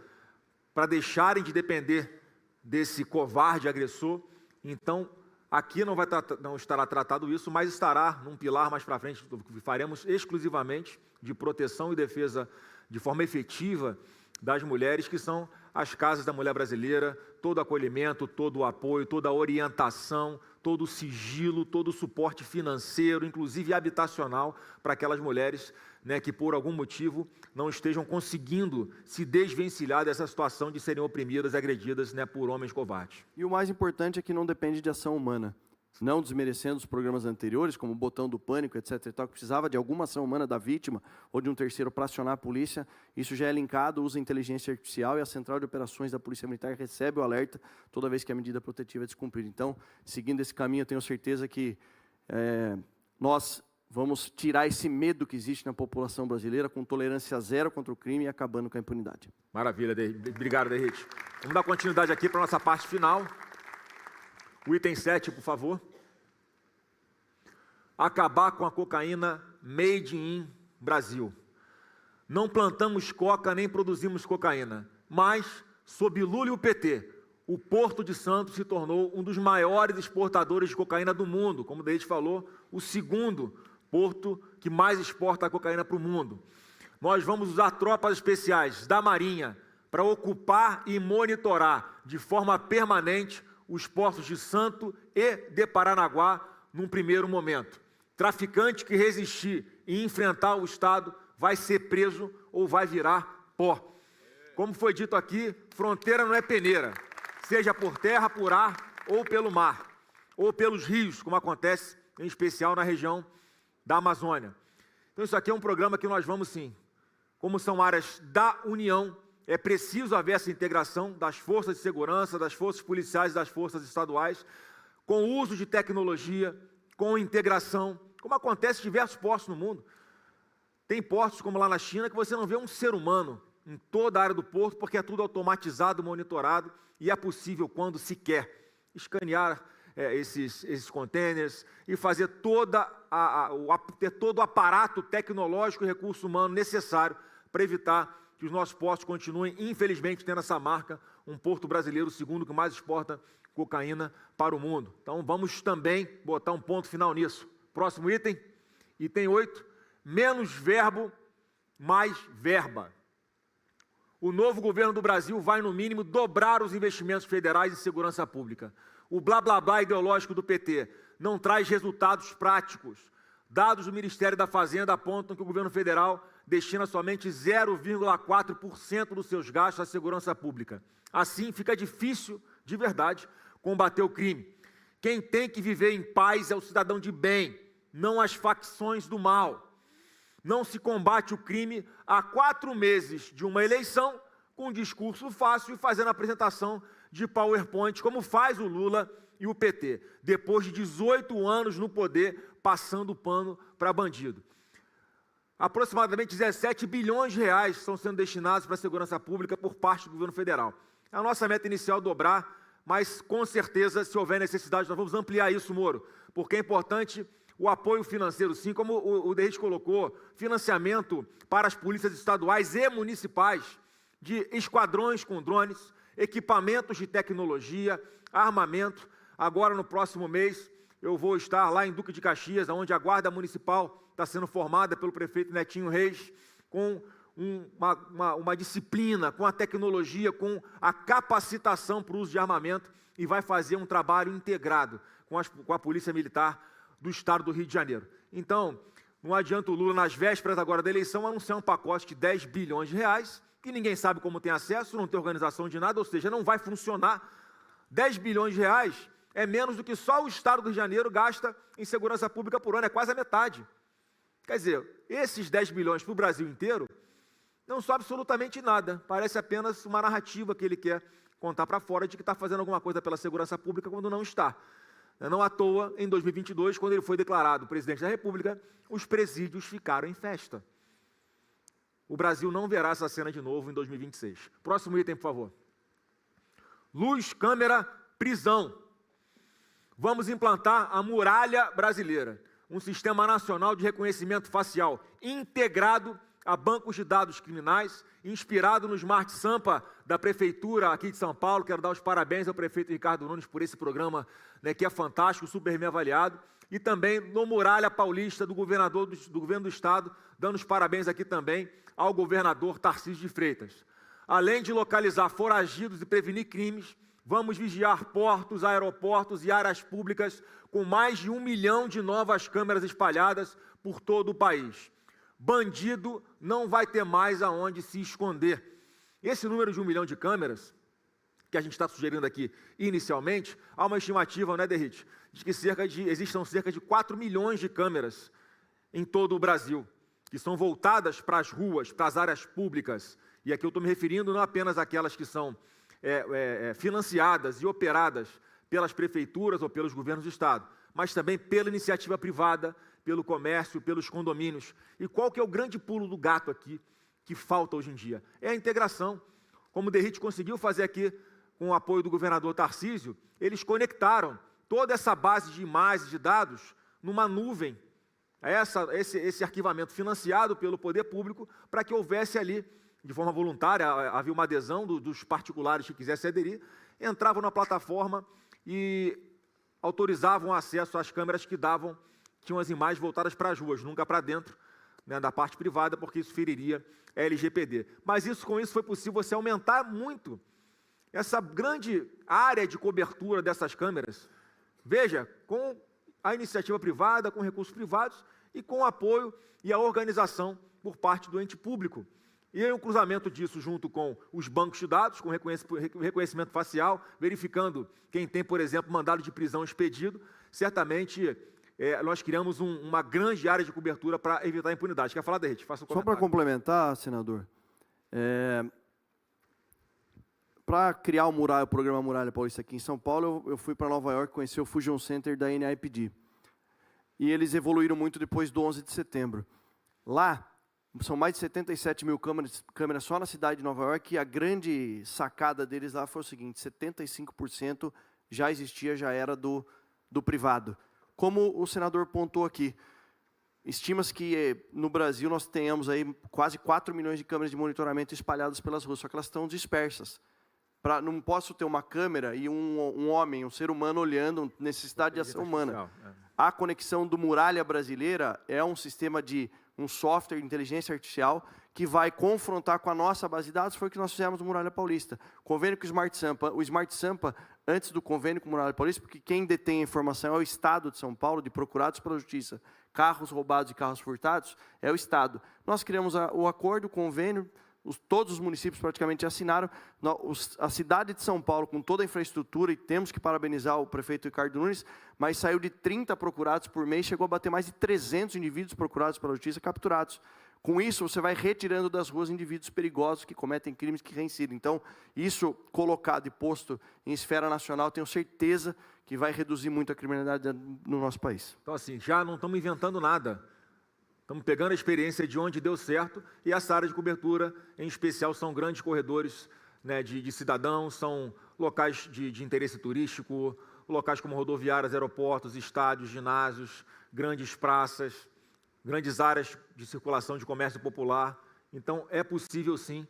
para deixarem de depender desse covarde agressor. Então, aqui não estará tratado isso, mas estará num pilar mais para frente, que faremos exclusivamente de proteção e defesa de forma efetiva das mulheres, que são as casas da mulher brasileira, todo o acolhimento, todo o apoio, toda a orientação, todo o sigilo, todo o suporte financeiro, inclusive habitacional, para aquelas mulheres, né, que por algum motivo não estejam conseguindo se desvencilhar dessa situação de serem oprimidas e agredidas, né, por homens covardes. E o mais importante é que não depende de ação humana. Não desmerecendo os programas anteriores, como o botão do pânico, etc. e tal, que precisava de alguma ação humana da vítima ou de um terceiro para acionar a polícia. Isso já é linkado, usa inteligência artificial e a central de operações da Polícia Militar recebe o alerta toda vez que a medida protetiva é descumprida. Então, seguindo esse caminho, eu tenho certeza que nós vamos tirar esse medo que existe na população brasileira com tolerância zero contra o crime e acabando com a impunidade. Maravilha, obrigado, Derrite. Vamos dar continuidade aqui para a nossa parte final. O item 7, por favor. Acabar com a cocaína made in Brasil. Não plantamos coca nem produzimos cocaína, mas, sob Lula e o PT, o Porto de Santos se tornou um dos maiores exportadores de cocaína do mundo. Como o Derrite falou, o segundo porto que mais exporta a cocaína para o mundo. Nós vamos usar tropas especiais da Marinha para ocupar e monitorar de forma permanente os portos de Santo e de Paranaguá num primeiro momento. Traficante que resistir e enfrentar o Estado vai ser preso ou vai virar pó. Como foi dito aqui, fronteira não é peneira, seja por terra, por ar ou pelo mar, ou pelos rios, como acontece em especial na região da Amazônia. Então isso aqui é um programa que nós vamos sim, como são áreas da União, é preciso haver essa integração das forças de segurança, das forças policiais e das forças estaduais, com o uso de tecnologia, com integração, como acontece em diversos portos no mundo. Tem portos, como lá na China, que você não vê um ser humano em toda a área do porto, porque é tudo automatizado, monitorado, e é possível, quando se quer, escanear esses containers e fazer ter todo o aparato tecnológico e recurso humano necessário para evitar que os nossos portos continuem, infelizmente, tendo essa marca, um porto brasileiro, o segundo que mais exporta cocaína para o mundo. Então, vamos também botar um ponto final nisso. Próximo item, item 8, menos verbo, mais verba. O novo governo do Brasil vai, no mínimo, dobrar os investimentos federais em segurança pública. O blá blá blá ideológico do PT não traz resultados práticos. Dados do Ministério da Fazenda apontam que o governo federal destina somente 0,4% dos seus gastos à segurança pública. Assim, fica difícil, de verdade, combater o crime. Quem tem que viver em paz é o cidadão de bem, não as facções do mal. Não se combate o crime há 4 meses de uma eleição, com um discurso fácil e fazendo apresentação de PowerPoint, como faz o Lula e o PT, depois de 18 anos no poder, passando pano para bandido. Aproximadamente 17 bilhões de reais estão sendo destinados para a segurança pública por parte do governo federal. A nossa meta inicial é dobrar, mas com certeza, se houver necessidade, nós vamos ampliar isso, Moro, porque é importante o apoio financeiro, sim, como o Derrite colocou, financiamento para as polícias estaduais e municipais, de esquadrões com drones, equipamentos de tecnologia, armamento. Agora, no próximo mês, eu vou estar lá em Duque de Caxias, onde a Guarda Municipal está sendo formada pelo prefeito Netinho Reis, com uma disciplina, com a tecnologia, com a capacitação para o uso de armamento, e vai fazer um trabalho integrado com a Polícia Militar do Estado do Rio de Janeiro. Então, não adianta o Lula, nas vésperas agora da eleição, anunciar um pacote de 10 bilhões de reais, que ninguém sabe como tem acesso, não tem organização de nada, ou seja, não vai funcionar. 10 bilhões de reais é menos do que só o Estado do Rio de Janeiro gasta em segurança pública por ano, é quase a metade. Quer dizer, esses 10 bilhões para o Brasil inteiro não são absolutamente nada, parece apenas uma narrativa que ele quer contar para fora de que está fazendo alguma coisa pela segurança pública quando não está. Não à toa, em 2022, quando ele foi declarado presidente da República, os presídios ficaram em festa. O Brasil não verá essa cena de novo em 2026. Próximo item, por favor. Luz, câmera, prisão. Vamos implantar a Muralha Brasileira, um sistema nacional de reconhecimento facial integrado a bancos de dados criminais, inspirado no Smart Sampa da Prefeitura aqui de São Paulo. Quero dar os parabéns ao prefeito Ricardo Nunes por esse programa, né, que é fantástico, super bem avaliado. E também no Muralha Paulista, do governador do governo do Estado, dando os parabéns aqui também ao governador Tarcísio de Freitas. Além de localizar foragidos e prevenir crimes, vamos vigiar portos, aeroportos e áreas públicas com mais de 1 milhão de novas câmeras espalhadas por todo o país. Bandido não vai ter mais aonde se esconder. Esse número de 1 milhão de câmeras, que a gente está sugerindo aqui inicialmente, há uma estimativa, né, Derrite, de que existam cerca de 4 milhões de câmeras em todo o Brasil, que são voltadas para as ruas, para as áreas públicas. E aqui eu estou me referindo não apenas àquelas que são financiadas e operadas pelas prefeituras ou pelos governos do Estado, mas também pela iniciativa privada, pelo comércio, pelos condomínios. E qual que é o grande pulo do gato aqui, que falta hoje em dia? É a integração. Como o Derrite conseguiu fazer aqui, com o apoio do governador Tarcísio, eles conectaram toda essa base de imagens, de dados, numa nuvem, esse arquivamento financiado pelo poder público, para que houvesse ali, de forma voluntária, havia uma adesão dos particulares que quisessem aderir, entravam na plataforma e autorizavam acesso às câmeras que tinham as imagens voltadas para as ruas, nunca para dentro, né, da parte privada, porque isso feriria a LGPD. Mas com isso foi possível você aumentar muito essa grande área de cobertura dessas câmeras. Veja, com a iniciativa privada, com recursos privados e com o apoio e a organização por parte do ente público. E aí, o cruzamento disso junto com os bancos de dados, com reconhecimento facial, verificando quem tem, por exemplo, mandado de prisão expedido, certamente nós criamos uma grande área de cobertura para evitar a impunidade. Quer falar, Derrite? Faça um comentário. Só para complementar, senador, para criar o programa Muralha Paulista aqui em São Paulo, eu fui para Nova York conhecer o Fusion Center da NIPD. E eles evoluíram muito depois do 11 de setembro. Lá, são mais de 77 mil câmeras só na cidade de Nova York, e a grande sacada deles lá foi o seguinte: 75% já existia, já era do privado. Como o senador pontuou aqui, estima-se que no Brasil nós tenhamos aí quase 4 milhões de câmeras de monitoramento espalhadas pelas ruas, só que elas estão dispersas. Não posso ter uma câmera e um homem, um ser humano olhando, necessidade de ação humana. A conexão do Muralha Brasileira é um sistema um software de inteligência artificial que vai confrontar com a nossa base de dados. Foi o que nós fizemos no Muralha Paulista. Convênio com o Smart Sampa, antes do convênio com o Muralha Paulista, porque quem detém a informação é o Estado de São Paulo, de procurados pela Justiça. Carros roubados e carros furtados é o Estado. Nós criamos o acordo, o convênio, todos os municípios praticamente assinaram. A cidade de São Paulo, com toda a infraestrutura, e temos que parabenizar o prefeito Ricardo Nunes, mas saiu de 30 procurados por mês, chegou a bater mais de 300 indivíduos procurados pela Justiça, capturados. Com isso, você vai retirando das ruas indivíduos perigosos que cometem crimes, que reincidem. Então, isso colocado e posto em esfera nacional, tenho certeza que vai reduzir muito a criminalidade no nosso país. Então, assim, já não estamos inventando nada. Estamos pegando a experiência de onde deu certo, e essa área de cobertura, em especial, são grandes corredores, né, de cidadãos, são locais de interesse turístico, locais como rodoviárias, aeroportos, estádios, ginásios, grandes praças, grandes áreas de circulação de comércio popular. Então, é possível, sim,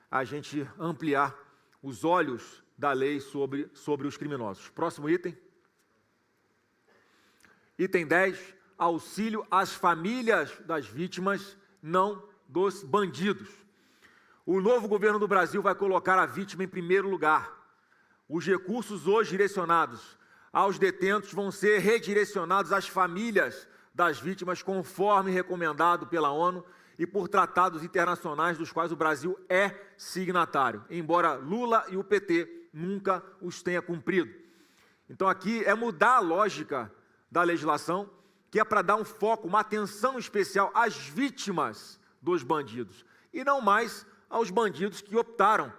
a gente ampliar os olhos da lei sobre os criminosos. Próximo item. Item 10. Auxílio às famílias das vítimas, não dos bandidos. O novo governo do Brasil vai colocar a vítima em primeiro lugar. Os recursos hoje direcionados aos detentos vão ser redirecionados às famílias das vítimas, conforme recomendado pela ONU e por tratados internacionais dos quais o Brasil é signatário, embora Lula e o PT nunca os tenham cumprido. Então aqui é mudar a lógica da legislação, que é para dar um foco, uma atenção especial às vítimas dos bandidos, e não mais aos bandidos que optaram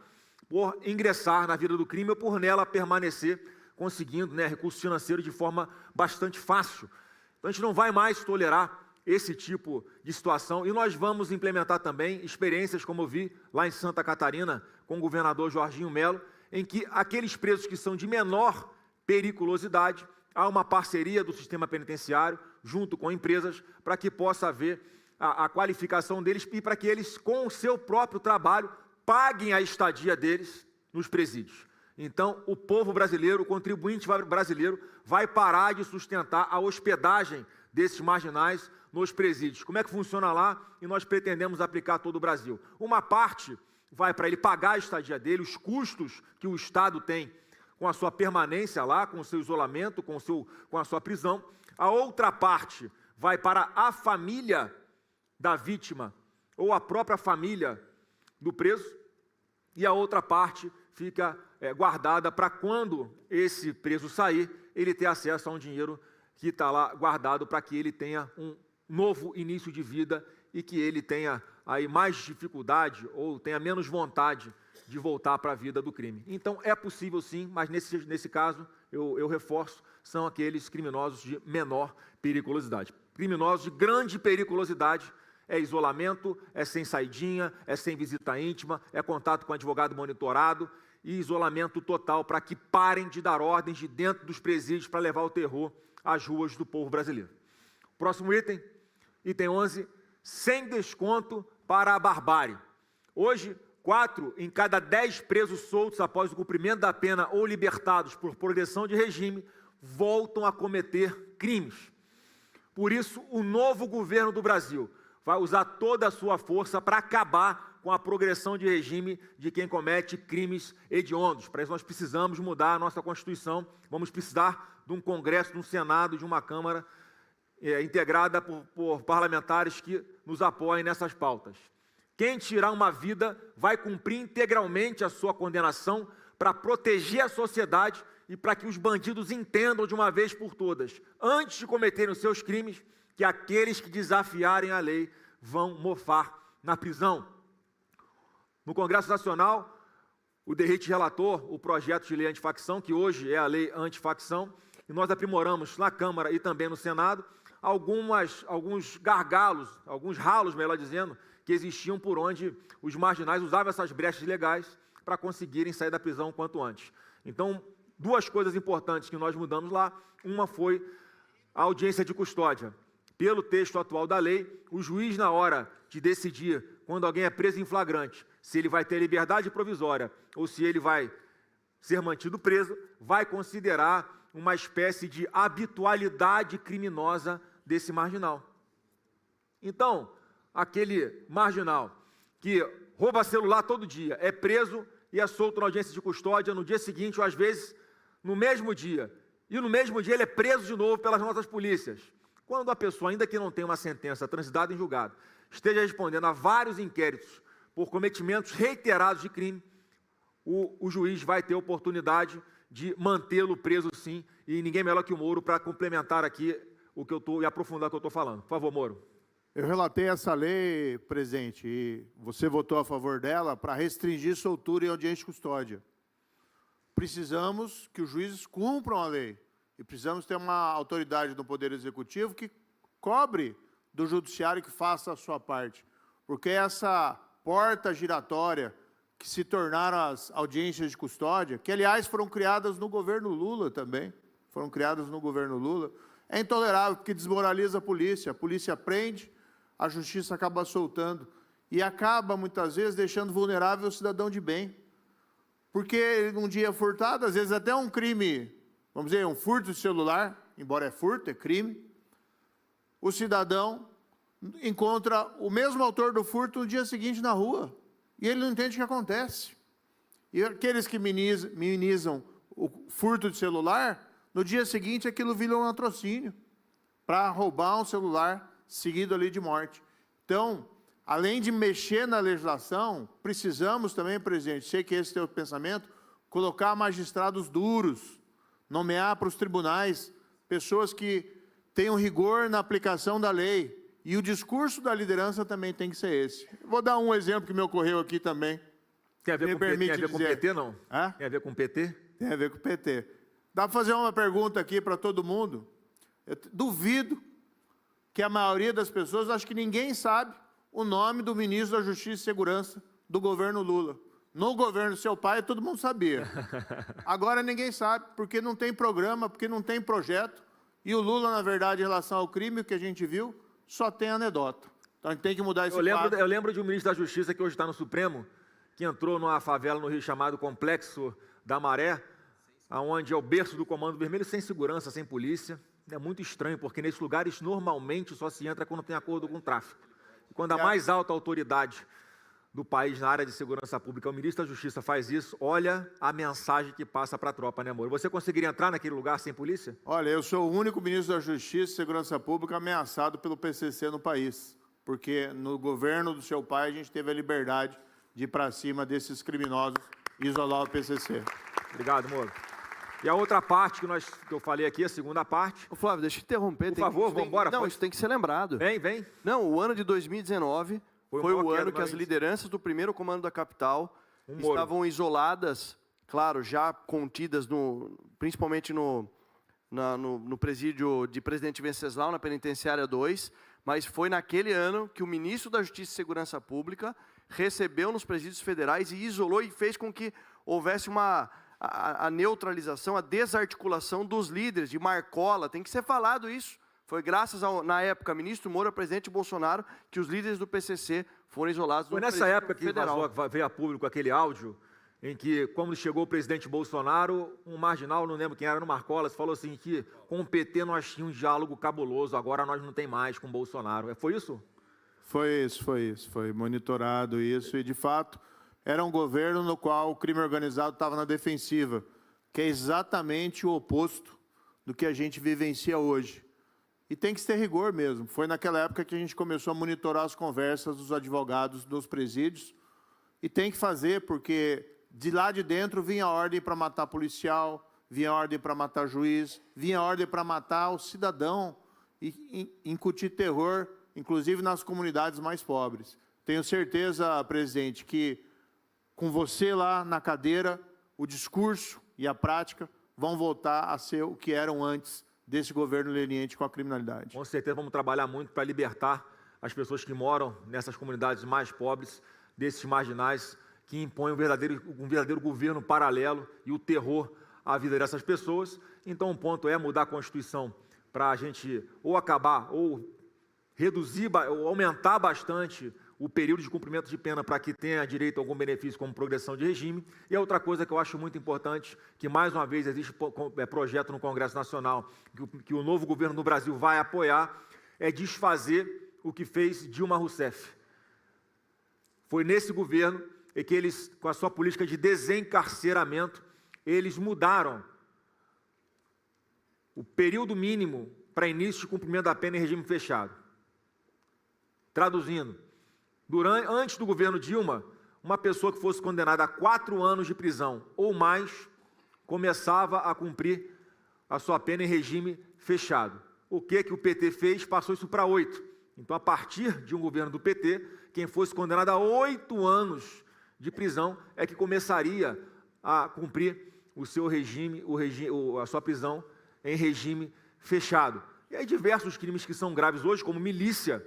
por ingressar na vida do crime ou por nela permanecer, conseguindo, né, recurso financeiro de forma bastante fácil. Então, a gente não vai mais tolerar esse tipo de situação e nós vamos implementar também experiências, como eu vi lá em Santa Catarina, com o governador Jorginho Melo, em que aqueles presos que são de menor periculosidade, há uma parceria do sistema penitenciário junto com empresas para que possa haver a qualificação deles e para que eles, com o seu próprio trabalho, paguem a estadia deles nos presídios. Então, o povo brasileiro, o contribuinte brasileiro, vai parar de sustentar a hospedagem desses marginais nos presídios. Como é que funciona lá? E nós pretendemos aplicar a todo o Brasil. Uma parte vai para ele pagar a estadia dele, os custos que o Estado tem com a sua permanência lá, com o seu isolamento, com a sua prisão. A outra parte vai para a família da vítima ou a própria família do preso. E a outra parte fica guardada para quando esse preso sair, ele ter acesso a um dinheiro que está lá guardado para que ele tenha um novo início de vida e que ele tenha aí mais dificuldade ou tenha menos vontade de voltar para a vida do crime. Então, é possível sim, mas nesse caso, eu reforço, são aqueles criminosos de menor periculosidade. Criminosos de grande periculosidade é isolamento, é sem saidinha, é sem visita íntima, é contato com advogado monitorado e isolamento total para que parem de dar ordens de dentro dos presídios para levar o terror às ruas do povo brasileiro. Próximo item, item 11, sem desconto para a barbárie. Hoje, 4 em cada 10 presos soltos após o cumprimento da pena ou libertados por progressão de regime voltam a cometer crimes. Por isso, o novo governo do Brasil vai usar toda a sua força para acabar com a progressão de regime de quem comete crimes hediondos. Para isso, nós precisamos mudar a nossa Constituição, vamos precisar de um Congresso, de um Senado, de uma Câmara integrada por parlamentares que nos apoiem nessas pautas. Quem tirar uma vida vai cumprir integralmente a sua condenação para proteger a sociedade e para que os bandidos entendam de uma vez por todas, antes de cometerem os seus crimes, que aqueles que desafiarem a lei vão mofar na prisão. No Congresso Nacional, o Derrite relatou o projeto de lei antifacção, que hoje é a lei antifacção, e nós aprimoramos na Câmara e também no Senado alguns gargalos, alguns ralos, melhor dizendo, que existiam por onde os marginais usavam essas brechas legais para conseguirem sair da prisão o quanto antes. Então, 2 coisas importantes que nós mudamos lá. Uma foi a audiência de custódia. Pelo texto atual da lei, o juiz, na hora de decidir quando alguém é preso em flagrante, se ele vai ter liberdade provisória ou se ele vai ser mantido preso, vai considerar uma espécie de habitualidade criminosa desse marginal. Então, aquele marginal que rouba celular todo dia, é preso e é solto na audiência de custódia no dia seguinte, ou às vezes no mesmo dia, e no mesmo dia ele é preso de novo pelas nossas polícias. Quando a pessoa, ainda que não tenha uma sentença transitada em julgado, esteja respondendo a vários inquéritos por cometimentos reiterados de crime, o juiz vai ter oportunidade de mantê-lo preso sim, e ninguém melhor que o Moro para complementar aqui o que eu estou e aprofundar o que eu estou falando. Por favor, Moro. Eu relatei essa lei, presidente, e você votou a favor dela para restringir soltura em audiência de custódia. Precisamos que os juízes cumpram a lei. E precisamos ter uma autoridade do Poder Executivo que cobre do Judiciário que faça a sua parte. Porque essa porta giratória que se tornaram as audiências de custódia, que, aliás, foram criadas no governo Lula também, é intolerável, porque desmoraliza a polícia prende, a justiça acaba soltando e acaba, muitas vezes, deixando vulnerável o cidadão de bem. Porque num dia furtado, às vezes até um crime, vamos dizer, um furto de celular, embora é furto, é crime, o cidadão encontra o mesmo autor do furto no dia seguinte na rua, e ele não entende o que acontece. E aqueles que minimizam o furto de celular, no dia seguinte aquilo vira um latrocínio, para roubar um celular seguido ali de morte. Então, além de mexer na legislação, precisamos também, presidente, sei que esse é o teu pensamento, colocar magistrados duros, nomear para os tribunais pessoas que tenham rigor na aplicação da lei. E o discurso da liderança também tem que ser esse. Vou dar um exemplo que me ocorreu aqui também. Tem a ver, com, permite tem a ver com o dizer. PT, não? Hã? Tem a ver com o PT? Tem a ver com o PT. Dá para fazer uma pergunta aqui para todo mundo? Eu duvido que a maioria das pessoas, acho que ninguém sabe o nome do ministro da Justiça e Segurança do governo Lula. No governo do seu pai, todo mundo sabia. Agora ninguém sabe, porque não tem programa, porque não tem projeto. E o Lula, na verdade, em relação ao crime, o que a gente viu, só tem anedota. Então a gente tem que mudar esse quadro. Eu lembro de um ministro da Justiça que hoje está no Supremo, que entrou numa favela no Rio chamado Complexo da Maré, onde é o berço do Comando Vermelho, sem segurança, sem polícia. É muito estranho, porque nesses lugares normalmente só se entra quando tem acordo com o tráfico. E quando a mais alta autoridade do país na área de segurança pública, o ministro da Justiça, faz isso, olha a mensagem que passa para a tropa, né, amor? Você conseguiria entrar naquele lugar sem polícia? Olha, eu sou o único ministro da Justiça e Segurança Pública ameaçado pelo PCC no país, porque no governo do seu pai a gente teve a liberdade de ir para cima desses criminosos e isolar o PCC. Obrigado, Moro. E a outra parte que eu falei aqui, a segunda parte... Ô, Flávio, deixa eu interromper. Por favor, vamos embora. Não, isso tem que ser lembrado. Vem. Não, o ano de 2019 foi o ano que as lideranças do primeiro comando da capital estavam isoladas, claro, já contidas, principalmente no presídio de Presidente Venceslau, na Penitenciária 2, mas foi naquele ano que o ministro da Justiça e Segurança Pública recebeu nos presídios federais e isolou e fez com que houvesse a neutralização, a desarticulação dos líderes, de Marcola. Tem que ser falado isso. Foi graças ao, na época, ministro Moura, presidente Bolsonaro, que os líderes do PCC foram isolados. Foi nessa época que veio a público aquele áudio em que, quando chegou o presidente Bolsonaro, um marginal, não lembro quem era, no Marcolas, falou assim que com o PT nós tínhamos um diálogo cabuloso, agora nós não tem mais com o Bolsonaro. Foi isso? Foi isso. Foi monitorado isso e, de fato, era um governo no qual o crime organizado estava na defensiva, que é exatamente o oposto do que a gente vivencia hoje. E tem que ter rigor mesmo. Foi naquela época que a gente começou a monitorar as conversas dos advogados dos presídios. E tem que fazer, porque de lá de dentro vinha ordem para matar policial, vinha ordem para matar juiz, vinha ordem para matar o cidadão e incutir terror, inclusive nas comunidades mais pobres. Tenho certeza, presidente, que com você lá na cadeira, o discurso e a prática vão voltar a ser o que eram antes desse governo leniente com a criminalidade. Com certeza vamos trabalhar muito para libertar as pessoas que moram nessas comunidades mais pobres, desses marginais que impõem um verdadeiro governo paralelo e o terror à vida dessas pessoas. Então o ponto é mudar a Constituição para a gente ou acabar, ou reduzir, ou aumentar bastante o período de cumprimento de pena para que tenha direito a algum benefício como progressão de regime. E a outra coisa que eu acho muito importante, que mais uma vez existe projeto no Congresso Nacional, que o novo governo do Brasil vai apoiar, é desfazer o que fez Dilma Rousseff. Foi nesse governo que eles, com a sua política de desencarceramento, eles mudaram o período mínimo para início de cumprimento da pena em regime fechado. Traduzindo, antes do governo Dilma, uma pessoa que fosse condenada a 4 anos de prisão ou mais, começava a cumprir a sua pena em regime fechado. O que o PT fez? Passou isso para 8. Então, a partir de um governo do PT, quem fosse condenado a 8 anos de prisão é que começaria a cumprir o seu regime, a sua prisão em regime fechado. E aí diversos crimes que são graves hoje, como milícia,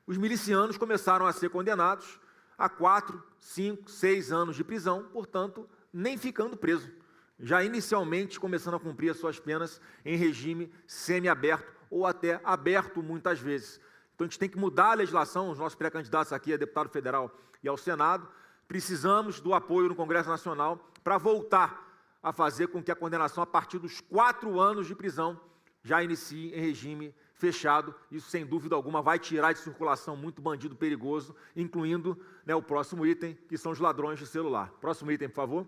os milicianos começaram a ser condenados a 4, 5, 6 anos de prisão, portanto, nem ficando preso, já inicialmente começando a cumprir as suas penas em regime semiaberto ou até aberto muitas vezes. Então a gente tem que mudar a legislação, os nossos pré-candidatos aqui a deputado federal e ao Senado, precisamos do apoio no Congresso Nacional para voltar a fazer com que a condenação a partir dos 4 anos de prisão já inicie em regime fechado. Isso, sem dúvida alguma, vai tirar de circulação muito bandido perigoso, incluindo, o próximo item, que são os ladrões de celular. Próximo item, por favor.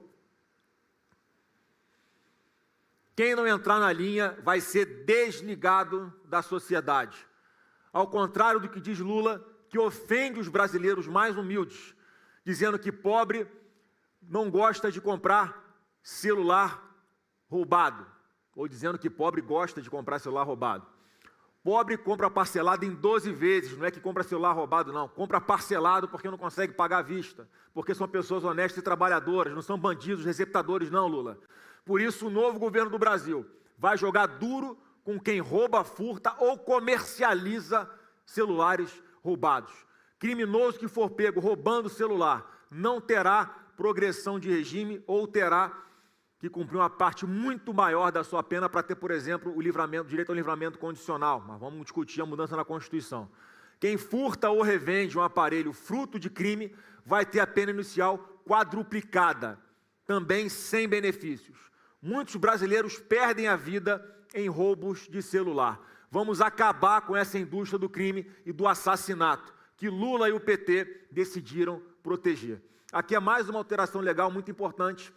Quem não entrar na linha vai ser desligado da sociedade. Ao contrário do que diz Lula, que ofende os brasileiros mais humildes, dizendo que pobre não gosta de comprar celular roubado, ou dizendo que pobre gosta de comprar celular roubado. Pobre compra parcelado em 12 vezes, não é que compra celular roubado, não. Compra parcelado porque não consegue pagar à vista, porque são pessoas honestas e trabalhadoras, não são bandidos, receptadores, não, Lula. Por isso, o novo governo do Brasil vai jogar duro com quem rouba, furta ou comercializa celulares roubados. Criminoso que for pego roubando celular não terá progressão de regime ou terá que cumprir uma parte muito maior da sua pena para ter, por exemplo, o direito ao livramento condicional. Mas vamos discutir a mudança na Constituição. Quem furta ou revende um aparelho fruto de crime vai ter a pena inicial quadruplicada, também sem benefícios. Muitos brasileiros perdem a vida em roubos de celular. Vamos acabar com essa indústria do crime e do assassinato que Lula e o PT decidiram proteger. Aqui é mais uma alteração legal muito importante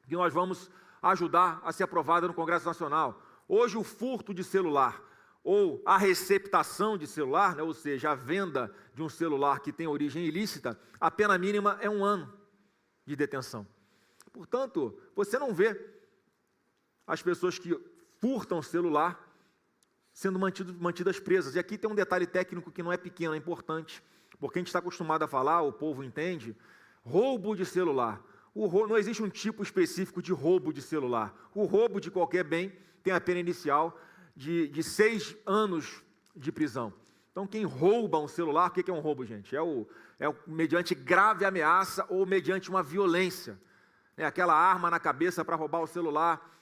que nós vamos ajudar a ser aprovada no Congresso Nacional. Hoje, o furto de celular ou a receptação de celular, né, ou seja, a venda de um celular que tem origem ilícita, a pena mínima é 1 ano de detenção. Portanto, você não vê as pessoas que furtam celular sendo mantidas presas. E aqui tem um detalhe técnico que não é pequeno, é importante, porque a gente está acostumado a falar, o povo entende, roubo de celular. Não existe um tipo específico de roubo de celular. O roubo de qualquer bem tem a pena inicial de 6 anos de prisão. Então, quem rouba um celular, o que é um roubo, gente? É mediante grave ameaça ou mediante uma violência. Aquela arma na cabeça para roubar o celular,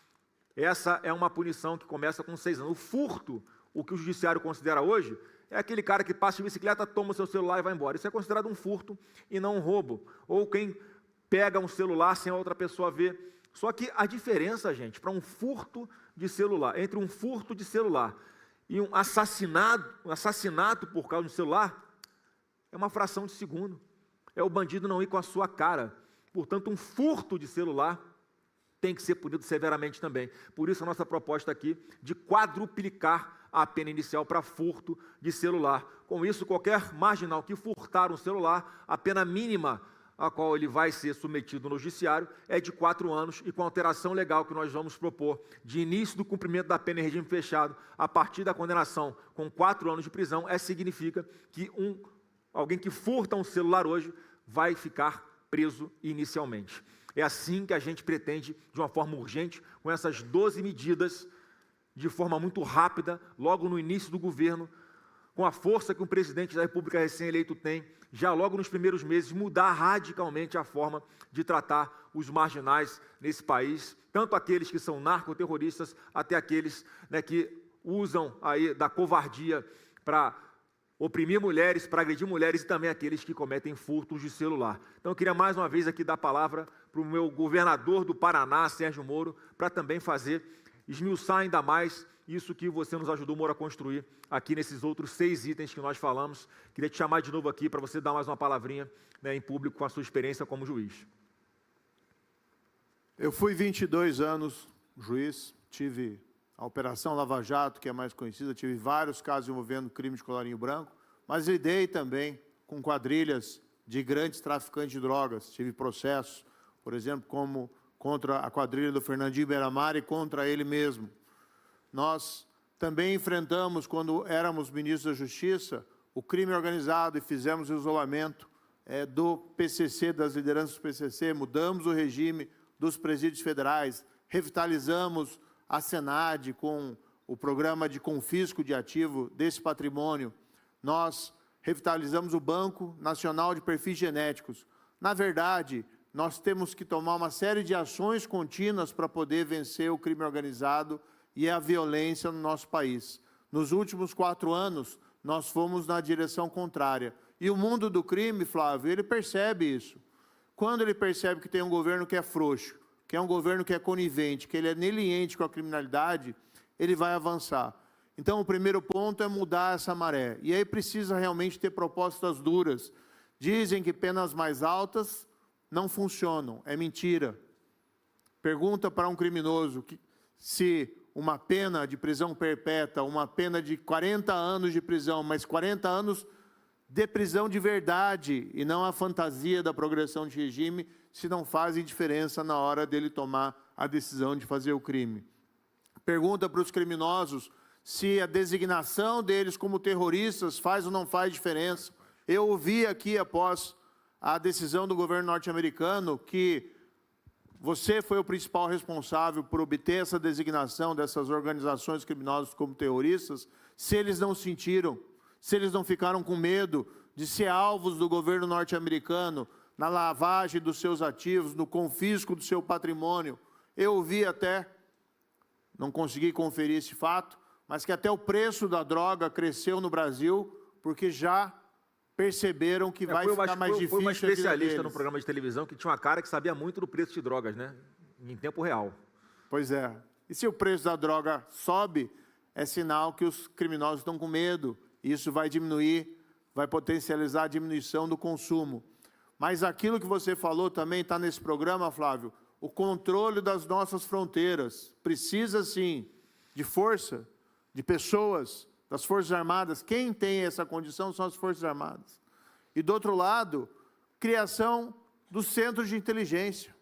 essa é uma punição que começa com 6 anos. O furto, o que o judiciário considera hoje, é aquele cara que passa de bicicleta, toma o seu celular e vai embora. Isso é considerado um furto e não um roubo. Ou quem pega um celular sem a outra pessoa ver. Só que a diferença, gente, para um furto de celular, entre um furto de celular e um assassinato por causa de um celular, é uma fração de segundo. É o bandido não ir com a sua cara. Portanto, um furto de celular tem que ser punido severamente também. Por isso a nossa proposta aqui de quadruplicar a pena inicial para furto de celular. Com isso, qualquer marginal que furtar um celular, a pena mínima a qual ele vai ser submetido no judiciário é de 4 anos, e com a alteração legal que nós vamos propor de início do cumprimento da pena em regime fechado, a partir da condenação com 4 anos de prisão, significa que alguém que furta um celular hoje vai ficar preso inicialmente. É assim que a gente pretende, de uma forma urgente, com essas 12 medidas, de forma muito rápida, logo no início do governo, com a força que um presidente da República recém-eleito tem, já logo nos primeiros meses, mudar radicalmente a forma de tratar os marginais nesse país, tanto aqueles que são narcoterroristas, até aqueles, né, que usam aí da covardia para oprimir mulheres, para agredir mulheres, e também aqueles que cometem furtos de celular. Então eu queria mais uma vez aqui dar a palavra para o meu governador do Paraná, Sérgio Moro, para também esmiuçar ainda mais isso que você nos ajudou, Moro, a construir aqui nesses outros 6 itens que nós falamos. Queria te chamar de novo aqui para você dar mais uma palavrinha, né, em público com a sua experiência como juiz. Eu fui 22 anos juiz, tive a Operação Lava Jato, que é mais conhecida, tive vários casos envolvendo crime de colarinho branco, mas lidei também com quadrilhas de grandes traficantes de drogas. Tive processos, por exemplo, como contra a quadrilha do Fernandinho Beiramar e contra ele mesmo. Nós também enfrentamos, quando éramos ministros da Justiça, o crime organizado e fizemos o isolamento do PCC, das lideranças do PCC, mudamos o regime dos presídios federais, revitalizamos a Senad com o programa de confisco de ativo desse patrimônio. Nós revitalizamos o Banco Nacional de Perfis Genéticos. Na verdade, nós temos que tomar uma série de ações contínuas para poder vencer o crime organizado e a violência no nosso país. Nos últimos 4 anos, nós fomos na direção contrária. E o mundo do crime, Flávio, ele percebe isso. Quando ele percebe que tem um governo que é frouxo, que é um governo que é conivente, que ele é neliente com a criminalidade, ele vai avançar. Então, o primeiro ponto é mudar essa maré. E aí precisa realmente ter propostas duras. Dizem que penas mais altas não funcionam. É mentira. Pergunta para um criminoso se uma pena de prisão perpétua, uma pena de 40 anos de prisão, mas 40 anos de prisão de verdade, e não a fantasia da progressão de regime, se não fazem diferença na hora dele tomar a decisão de fazer o crime. Pergunta para os criminosos se a designação deles como terroristas faz ou não faz diferença. Eu ouvi aqui, após a decisão do governo norte-americano, que você foi o principal responsável por obter essa designação dessas organizações criminosas como terroristas, se eles não sentiram, se eles não ficaram com medo de ser alvos do governo norte-americano na lavagem dos seus ativos, no confisco do seu patrimônio. Eu ouvi até, não consegui conferir esse fato, mas que até o preço da droga cresceu no Brasil, porque já perceberam que vai ficar mais difícil. Foi uma especialista no no programa de televisão que tinha uma cara que sabia muito do preço de drogas, né? Em tempo real. Pois é. E se o preço da droga sobe, é sinal que os criminosos estão com medo. Isso vai diminuir, vai potencializar a diminuição do consumo. Mas aquilo que você falou também está nesse programa, Flávio, o controle das nossas fronteiras. Precisa, sim, de força, de pessoas, das Forças Armadas. Quem tem essa condição são as Forças Armadas. E, do outro lado, criação dos centros de inteligência.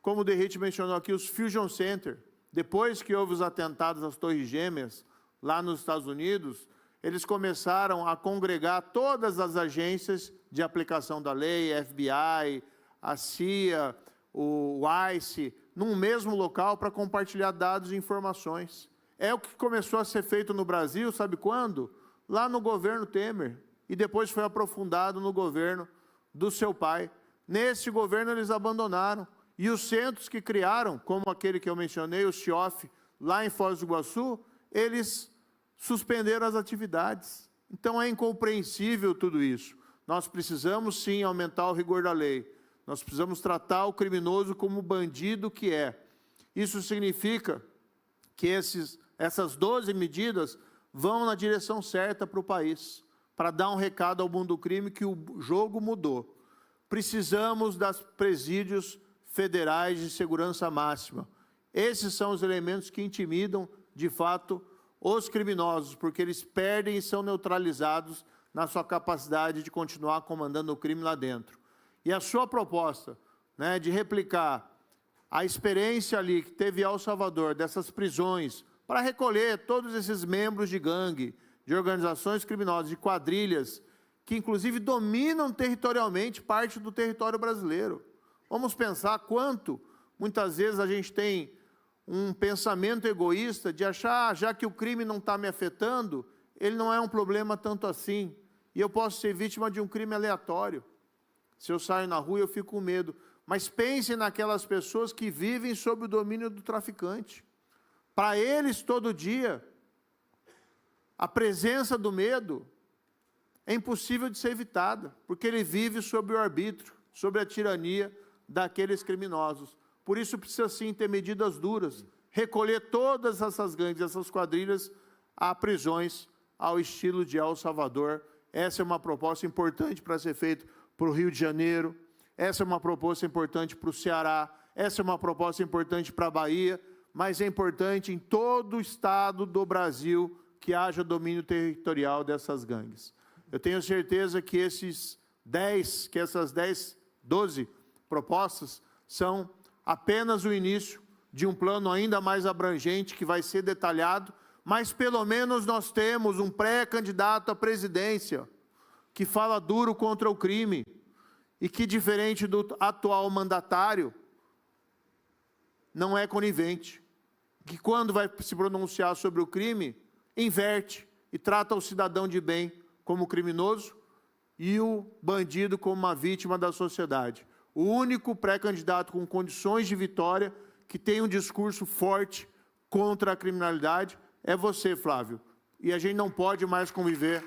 Como o Derrite mencionou aqui, os Fusion Center. Depois que houve os atentados às Torres Gêmeas, lá nos Estados Unidos, eles começaram a congregar todas as agências de aplicação da lei, FBI, a CIA, o ICE, num mesmo local para compartilhar dados e informações. É o que começou a ser feito no Brasil, sabe quando? Lá no governo Temer. E depois foi aprofundado no governo do seu pai. Nesse governo eles abandonaram. E os centros que criaram, como aquele que eu mencionei, o CIOF, lá em Foz do Iguaçu, eles suspenderam as atividades. Então é incompreensível tudo isso. Nós precisamos sim aumentar o rigor da lei. Nós precisamos tratar o criminoso como bandido que é. Isso significa que essas 12 medidas vão na direção certa para o país, para dar um recado ao mundo do crime que o jogo mudou. Precisamos das presídios federais de segurança máxima. Esses são os elementos que intimidam, de fato, os criminosos, porque eles perdem e são neutralizados na sua capacidade de continuar comandando o crime lá dentro. E a sua proposta, né, de replicar a experiência ali que teve El Salvador, dessas prisões, para recolher todos esses membros de gangue, de organizações criminosas, de quadrilhas, que inclusive dominam territorialmente parte do território brasileiro. Vamos pensar quanto, muitas vezes, a gente tem um pensamento egoísta de achar, já que o crime não está me afetando, ele não é um problema tanto assim, e eu posso ser vítima de um crime aleatório. Se eu saio na rua, eu fico com medo. Mas pense naquelas pessoas que vivem sob o domínio do traficante. Para eles, todo dia, a presença do medo é impossível de ser evitada, porque ele vive sob o arbítrio, sob a tirania daqueles criminosos. Por isso precisa sim ter medidas duras, recolher todas essas gangues, essas quadrilhas a prisões ao estilo de El Salvador. Essa é uma proposta importante para ser feita para o Rio de Janeiro, essa é uma proposta importante para o Ceará, essa é uma proposta importante para a Bahia, mas é importante em todo o estado do Brasil que haja domínio territorial dessas gangues. Eu tenho certeza que essas 12 propostas são apenas o início de um plano ainda mais abrangente que vai ser detalhado, mas pelo menos nós temos um pré-candidato à presidência que fala duro contra o crime e que, diferente do atual mandatário, não é conivente, que quando vai se pronunciar sobre o crime, inverte e trata o cidadão de bem como criminoso e o bandido como uma vítima da sociedade. O único pré-candidato com condições de vitória que tem um discurso forte contra a criminalidade é você, Flávio. E a gente não pode mais conviver.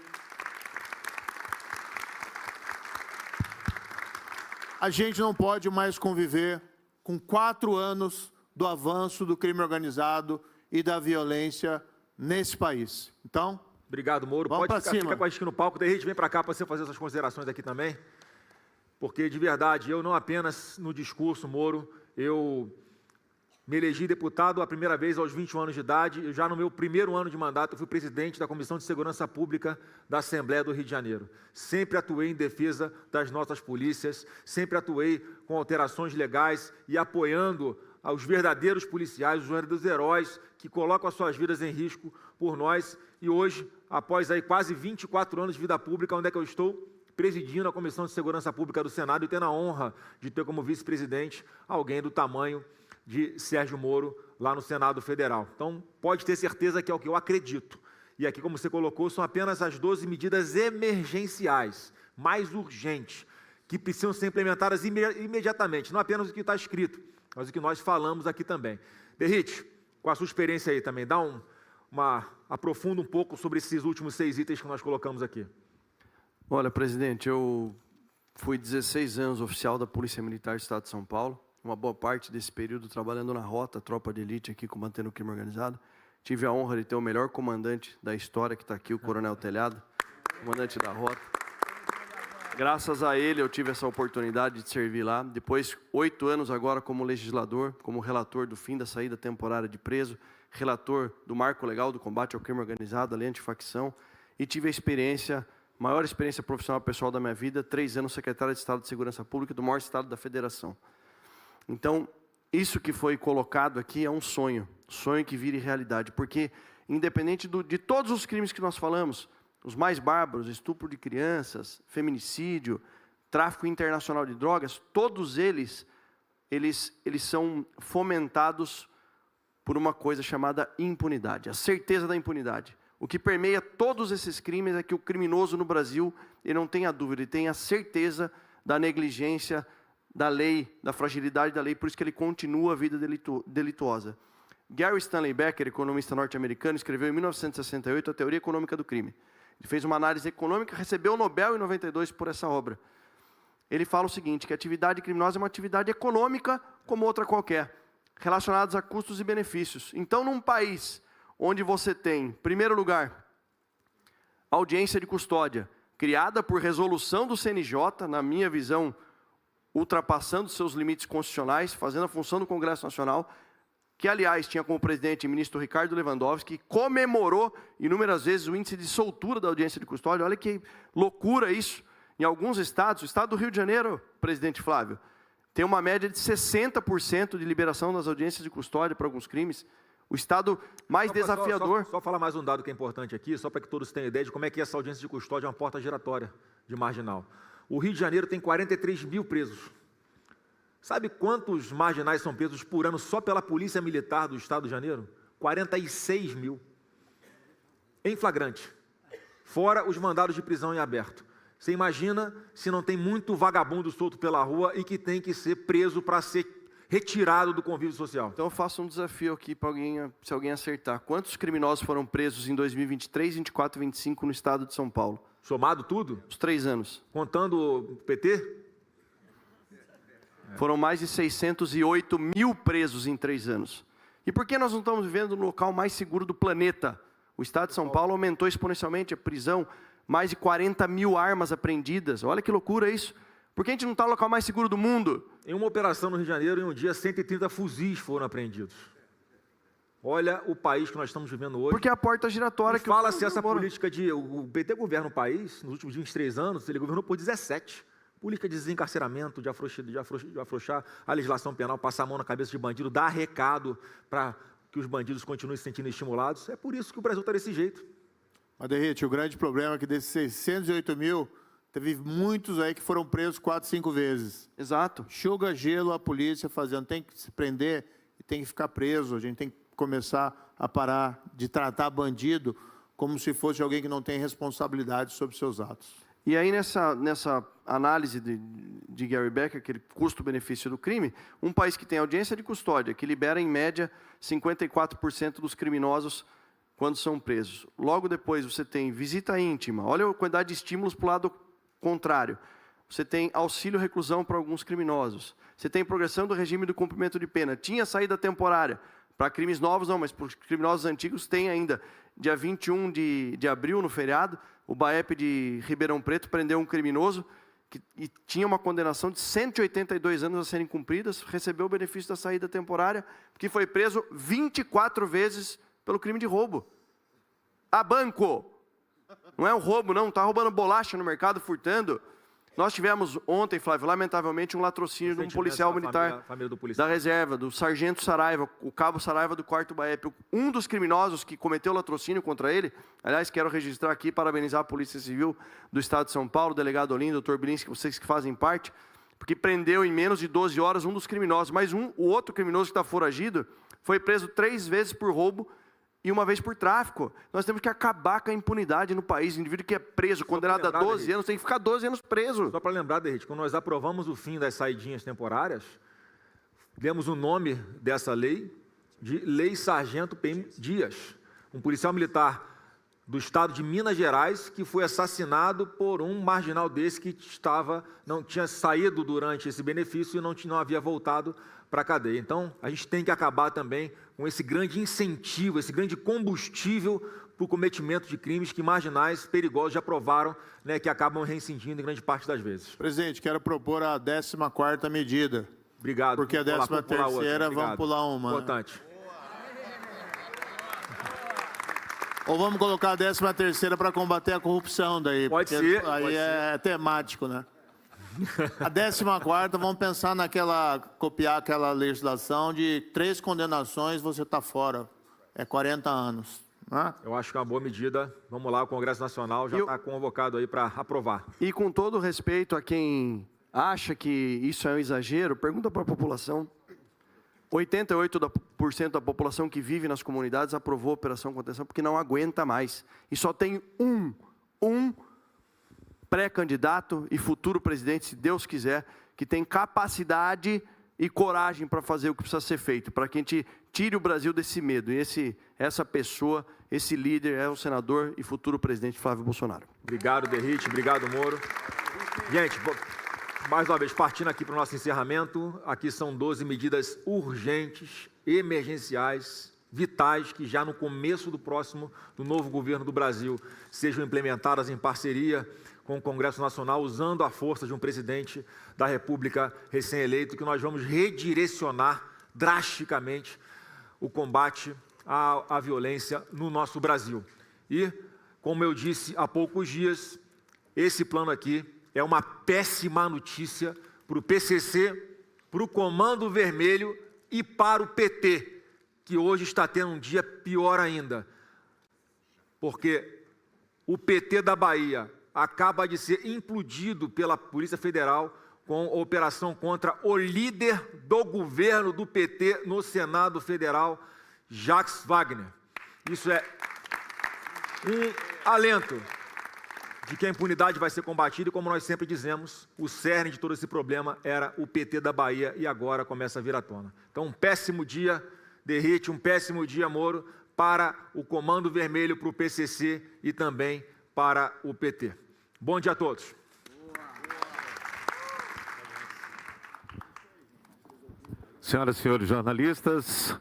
A gente não pode mais conviver com 4 anos do avanço do crime organizado e da violência nesse país. Então, obrigado, Moro. Vamos Pode ficar com a gente aqui no palco. Daí a gente vem para cá para você fazer essas considerações aqui também. Porque, de verdade, eu não apenas no discurso, Moro, eu me elegi deputado a primeira vez aos 21 anos de idade. Já no meu primeiro ano de mandato, eu fui presidente da Comissão de Segurança Pública da Assembleia do Rio de Janeiro. Sempre atuei em defesa das nossas polícias, sempre atuei com alterações legais e apoiando aos verdadeiros policiais, os verdadeiros heróis que colocam as suas vidas em risco por nós. E hoje, após aí quase 24 anos de vida pública, onde é que eu estou? Presidindo a Comissão de Segurança Pública do Senado e tendo a honra de ter como vice-presidente alguém do tamanho de Sérgio Moro lá no Senado Federal. Então, pode ter certeza que é o que eu acredito. E aqui, como você colocou, são apenas as 12 medidas emergenciais, mais urgentes, que precisam ser implementadas imediatamente, não apenas o que está escrito, mas o que nós falamos aqui também. Derrite, com a sua experiência aí também, aprofunda um pouco sobre esses últimos 6 itens que nós colocamos aqui. Olha, presidente, eu fui 16 anos oficial da Polícia Militar do Estado de São Paulo, uma boa parte desse período trabalhando na rota, tropa de elite aqui, combatendo o crime organizado. Tive a honra de ter o melhor comandante da história, que está aqui, o Coronel Telhado, comandante da rota. Graças a ele eu tive essa oportunidade de servir lá. Depois, 8 anos agora como legislador, como relator do fim da saída temporária de preso, relator do marco legal do combate ao crime organizado, a lei antifacção, e tive a maior experiência profissional pessoal da minha vida, 3 anos secretário de Estado de Segurança Pública do maior estado da Federação. Então, isso que foi colocado aqui é um sonho que vire realidade, porque independente de todos os crimes que nós falamos, os mais bárbaros, estupro de crianças, feminicídio, tráfico internacional de drogas, todos eles são fomentados por uma coisa chamada impunidade, a certeza da impunidade. O que permeia todos esses crimes é que o criminoso no Brasil, ele não tem a dúvida, ele tem a certeza da negligência da lei, da fragilidade da lei, por isso que ele continua a vida delituosa. Gary Stanley Becker, economista norte-americano, escreveu em 1968 a Teoria Econômica do Crime. Ele fez uma análise econômica, recebeu o Nobel em 92 por essa obra. Ele fala o seguinte, que a atividade criminosa é uma atividade econômica como outra qualquer, relacionadas a custos e benefícios. Então, num país onde você tem, em primeiro lugar, audiência de custódia, criada por resolução do CNJ, na minha visão, ultrapassando seus limites constitucionais, fazendo a função do Congresso Nacional, que, aliás, tinha como presidente o ministro Ricardo Lewandowski, que comemorou inúmeras vezes o índice de soltura da audiência de custódia. Olha que loucura isso. Em alguns estados, o estado do Rio de Janeiro, presidente Flávio, tem uma média de 60% de liberação das audiências de custódia para alguns crimes. O estado mais desafiador... Só falar mais um dado que é importante aqui, só para que todos tenham ideia de como é que essa audiência de custódia é uma porta giratória de marginal. O Rio de Janeiro tem 43 mil presos. Sabe quantos marginais são presos por ano só pela Polícia Militar do Estado de Janeiro? 46 mil. Em flagrante. Fora os mandados de prisão em aberto. Você imagina se não tem muito vagabundo solto pela rua e que tem que ser preso para ser retirado do convívio social? Então eu faço um desafio aqui para se alguém acertar. Quantos criminosos foram presos em 2023, 24 e 25 no estado de São Paulo? Somado tudo? Os 3 anos. Contando o PT? Foram mais de 608 mil presos em 3 anos. E por que nós não estamos vivendo no local mais seguro do planeta? O estado de São Paulo aumentou exponencialmente a prisão, mais de 40 mil armas apreendidas. Olha que loucura isso. Por que a gente não está no local mais seguro do mundo? Em uma operação no Rio de Janeiro, em um dia, 130 fuzis foram apreendidos. Olha o país que nós estamos vivendo hoje. Porque é a porta giratória que... Fala-se essa política de... O PT governa o país, nos últimos 23 anos, ele governou por 17. Política de desencarceramento, de afrouxar a legislação penal, passar a mão na cabeça de bandido, dar recado para que os bandidos continuem se sentindo estimulados. É por isso que o Brasil está desse jeito. Mas, Derrite, o grande problema é que desses 608 mil, teve muitos aí que foram presos 4, 5 vezes. Exato. Enxuga gelo a polícia fazendo, tem que se prender e tem que ficar preso. A gente tem que começar a parar de tratar bandido como se fosse alguém que não tem responsabilidade sobre seus atos. E aí, nessa análise de Gary Becker, aquele custo-benefício do crime, um país que tem audiência de custódia, que libera, em média, 54% dos criminosos quando são presos. Logo depois, você tem visita íntima. Olha a quantidade de estímulos para o lado contrário. Você tem auxílio-reclusão para alguns criminosos. Você tem progressão do regime do cumprimento de pena. Tinha saída temporária. Para crimes novos, não, mas para os criminosos antigos tem ainda. Dia 21 de abril, no feriado, o BAEP de Ribeirão Preto prendeu um criminoso e tinha uma condenação de 182 anos a serem cumpridas, recebeu o benefício da saída temporária, porque foi preso 24 vezes pelo crime de roubo. A banco! Não é um roubo, não, está roubando bolacha no mercado, furtando. Nós tivemos ontem, Flávio, lamentavelmente, um latrocínio de um policial militar da reserva, do sargento Saraiva, o cabo Saraiva do 4º BAEP. Um dos criminosos que cometeu latrocínio contra ele, aliás, quero registrar aqui, parabenizar a Polícia Civil do Estado de São Paulo, o delegado Olinda, o doutor Bilinski, vocês que fazem parte, porque prendeu em menos de 12 horas um dos criminosos. Mas o outro criminoso que está foragido foi preso 3 vezes por roubo e 1 vez por tráfico. Nós temos que acabar com a impunidade no país. O indivíduo que é preso, condenado a 12 anos, tem que ficar 12 anos preso. Só para lembrar, Derrite, quando nós aprovamos o fim das saidinhas temporárias, demos o nome dessa lei de Lei Sargento PM Dias, um policial militar do estado de Minas Gerais, que foi assassinado por um marginal desse que não tinha saído durante esse benefício e não havia voltado para a cadeia. Então, a gente tem que acabar também com esse grande incentivo, esse grande combustível para o cometimento de crimes que marginais perigosos já provaram, né, que acabam reincidindo em grande parte das vezes. Presidente, quero propor a 14ª medida. Obrigado. Porque a 13ª, vamos pular uma. Importante. Ou vamos colocar a 13ª para combater a corrupção daí. Pode ser. Aí pode é temático, né? A 14ª, vamos pensar copiar aquela legislação de 3 condenações, você está fora. É 40 anos. Né? Eu acho que é uma boa medida. Vamos lá, o Congresso Nacional já está convocado aí para aprovar. E com todo respeito a quem acha que isso é um exagero, pergunta para a população. 88% da população que vive nas comunidades aprovou a operação contenção porque não aguenta mais. E só tem um pré-candidato e futuro presidente, se Deus quiser, que tem capacidade e coragem para fazer o que precisa ser feito, para que a gente tire o Brasil desse medo. E essa pessoa, esse líder é o senador e futuro presidente Flávio Bolsonaro. Obrigado, Derrite. Obrigado, Moro. Gente, mais uma vez, partindo aqui para o nosso encerramento, aqui são 12 medidas urgentes, emergenciais, vitais, que já no começo do novo governo do Brasil sejam implementadas em parceria com o Congresso Nacional, usando a força de um presidente da República recém-eleito, que nós vamos redirecionar drasticamente o combate à violência no nosso Brasil. E, como eu disse há poucos dias, esse plano aqui é uma péssima notícia para o PCC, para o Comando Vermelho e para o PT, que hoje está tendo um dia pior ainda, porque o PT da Bahia acaba de ser implodido pela Polícia Federal com a operação contra o líder do governo do PT no Senado Federal, Jacques Wagner. Isso é um alento de que a impunidade vai ser combatida e, como nós sempre dizemos, o cerne de todo esse problema era o PT da Bahia e agora começa a vir à tona. Então, um péssimo dia, Derrite, um péssimo dia, Moro, para o Comando Vermelho, para o PCC e também para o PT. Bom dia a todos. Senhoras e senhores jornalistas,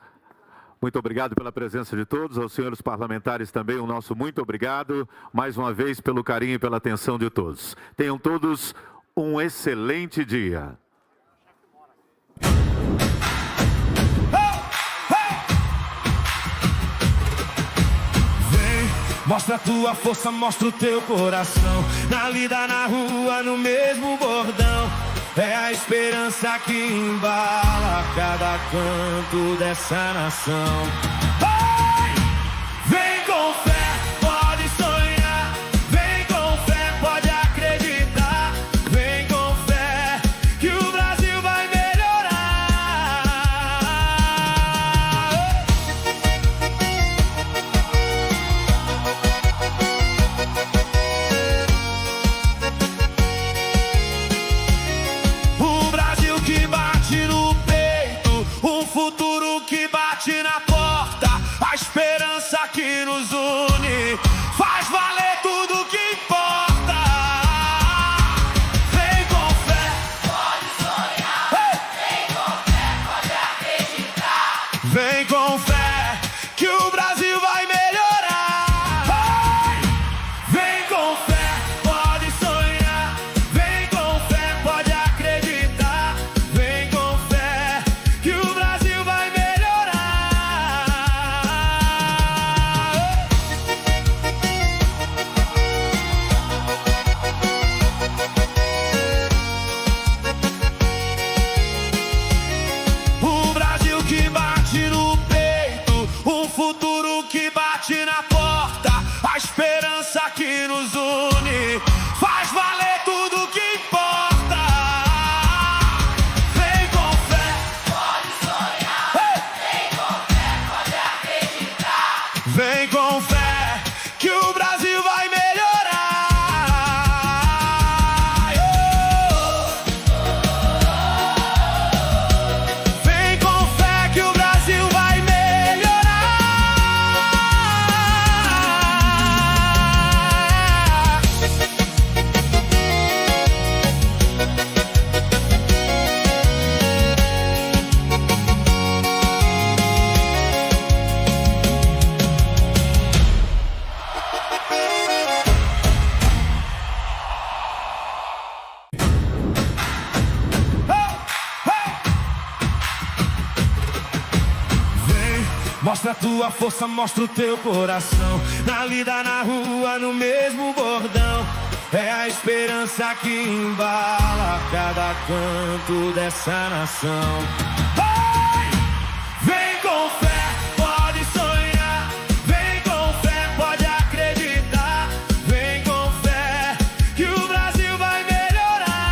muito obrigado pela presença de todos. Aos senhores parlamentares também, o nosso muito obrigado, mais uma vez, pelo carinho e pela atenção de todos. Tenham todos um excelente dia. Mostra a tua força, mostra o teu coração. Na lida, na rua, no mesmo bordão. É a esperança que embala cada canto dessa nação. Vai! Vem com fé, pode sonhar. Vem com fé, pode acreditar. Vem com fé, que o Brasil vai melhorar. O Brasil que bate no peito, um futuro que bate na porta, a esperança que nos une, faz valer tudo que importa. Vem com fé, pode sonhar. Vem com fé, pode acreditar. Vem com fé, que o Brasil vai melhorar. Vem com fé, pode sonhar. Vem com fé, pode acreditar. Vem com fé, que o Brasil vai melhorar. nos une, faz valer tudo que importa. Vem com fé, pode sonhar. Vem com fé, pode acreditar. Vem com fé, que o Brasil vai melhorar. Vem com fé, que o Brasil vai Mostra a tua força, mostra o teu coração. Na lida, na rua, no mesmo bordão. É a esperança que embala cada canto dessa nação. Vai! Vem com fé, pode sonhar. Vem com fé, pode acreditar. Vem com fé, que o Brasil vai melhorar.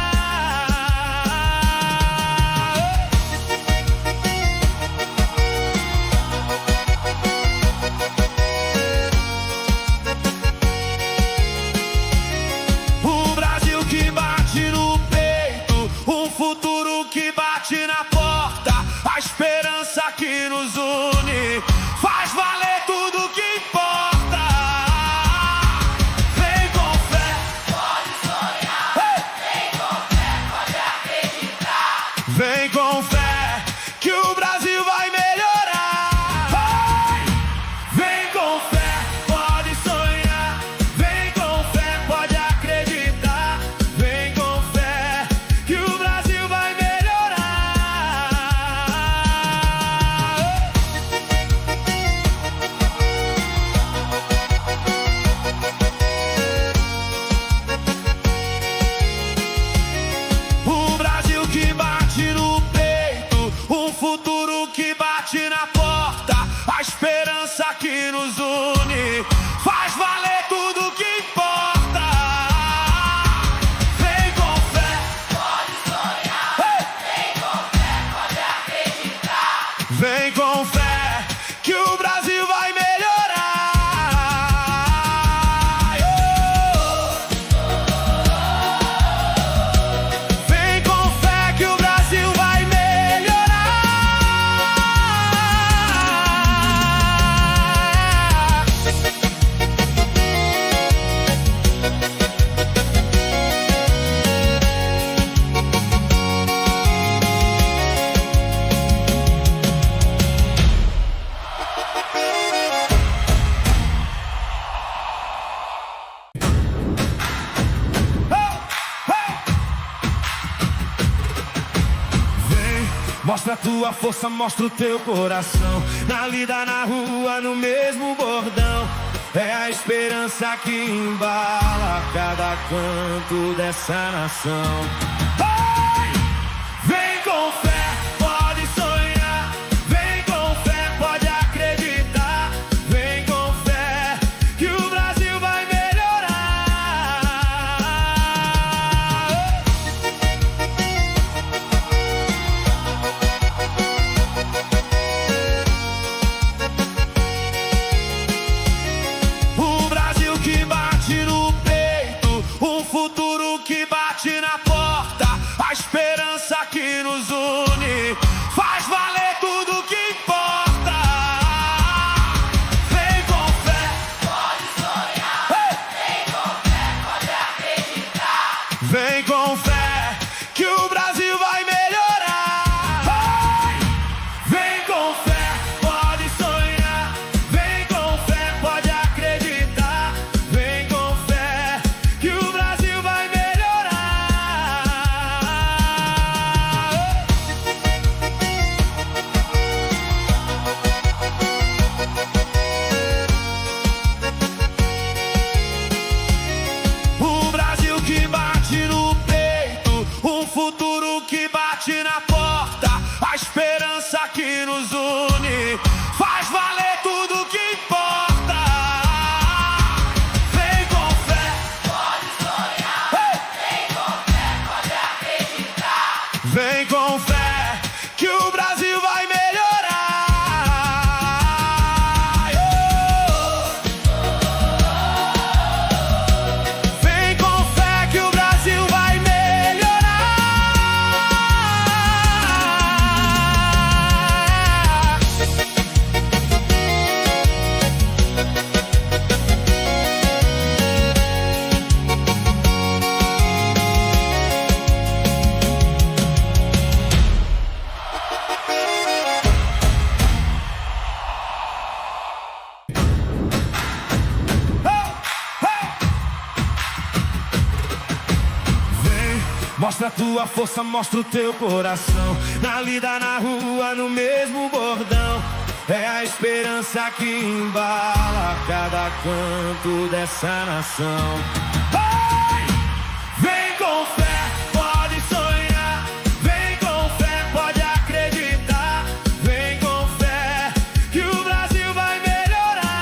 Um Brasil que bate no peito, um futuro que bate na porta, a esperança que nos une, faz valer tudo que importa. Vem com fé, pode sonhar. Vem com fé, pode acreditar. Vem com fé, que o Brasil vai melhorar. Vai! Vem com fé, pode sonhar. Vem com fé, pode acreditar. Vem com fé, que o Brasil vai melhorar. Um Brasil que bate no peito, um futuro que bate na porta, a esperança que nos une, faz valer tudo que importa. Vem com fé, pode sonhar. Vem com fé, pode acreditar. Vem com fé, que o Brasil vai melhorar. Vem com fé, que o Brasil vai melhorar. Vem, mostra a tua força, mostra o teu coração. Na lida, na rua, no mesmo bordão. É a esperança que embala cada canto dessa nação. Vai! Vem com fé, pode sonhar. Vem com fé, pode acreditar. Vem com fé, que o Brasil vai melhorar. Um Brasil que bate no peito, um futuro que bate na porta, a esperança que nos une, faz valer tudo que importa. Vem com fé, pode sonhar. Vem com fé, pode acreditar. Vem com fé, que o Brasil vai melhorar. Vai! Vem com fé, pode sonhar. Vem com fé, pode acreditar. Vem com fé, que o Brasil vai melhorar. Mostra a tua força, mostra o teu coração. Na lida, na rua, no mesmo bordão. É a esperança que embala cada canto dessa nação. Ai! Vem com fé, pode sonhar. Vem com fé, pode acreditar. Vem com fé, que o Brasil vai melhorar.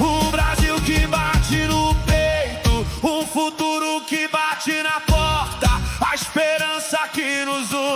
O Brasil que bate no peito, um futuro que bate na porta, a esperança que nos une.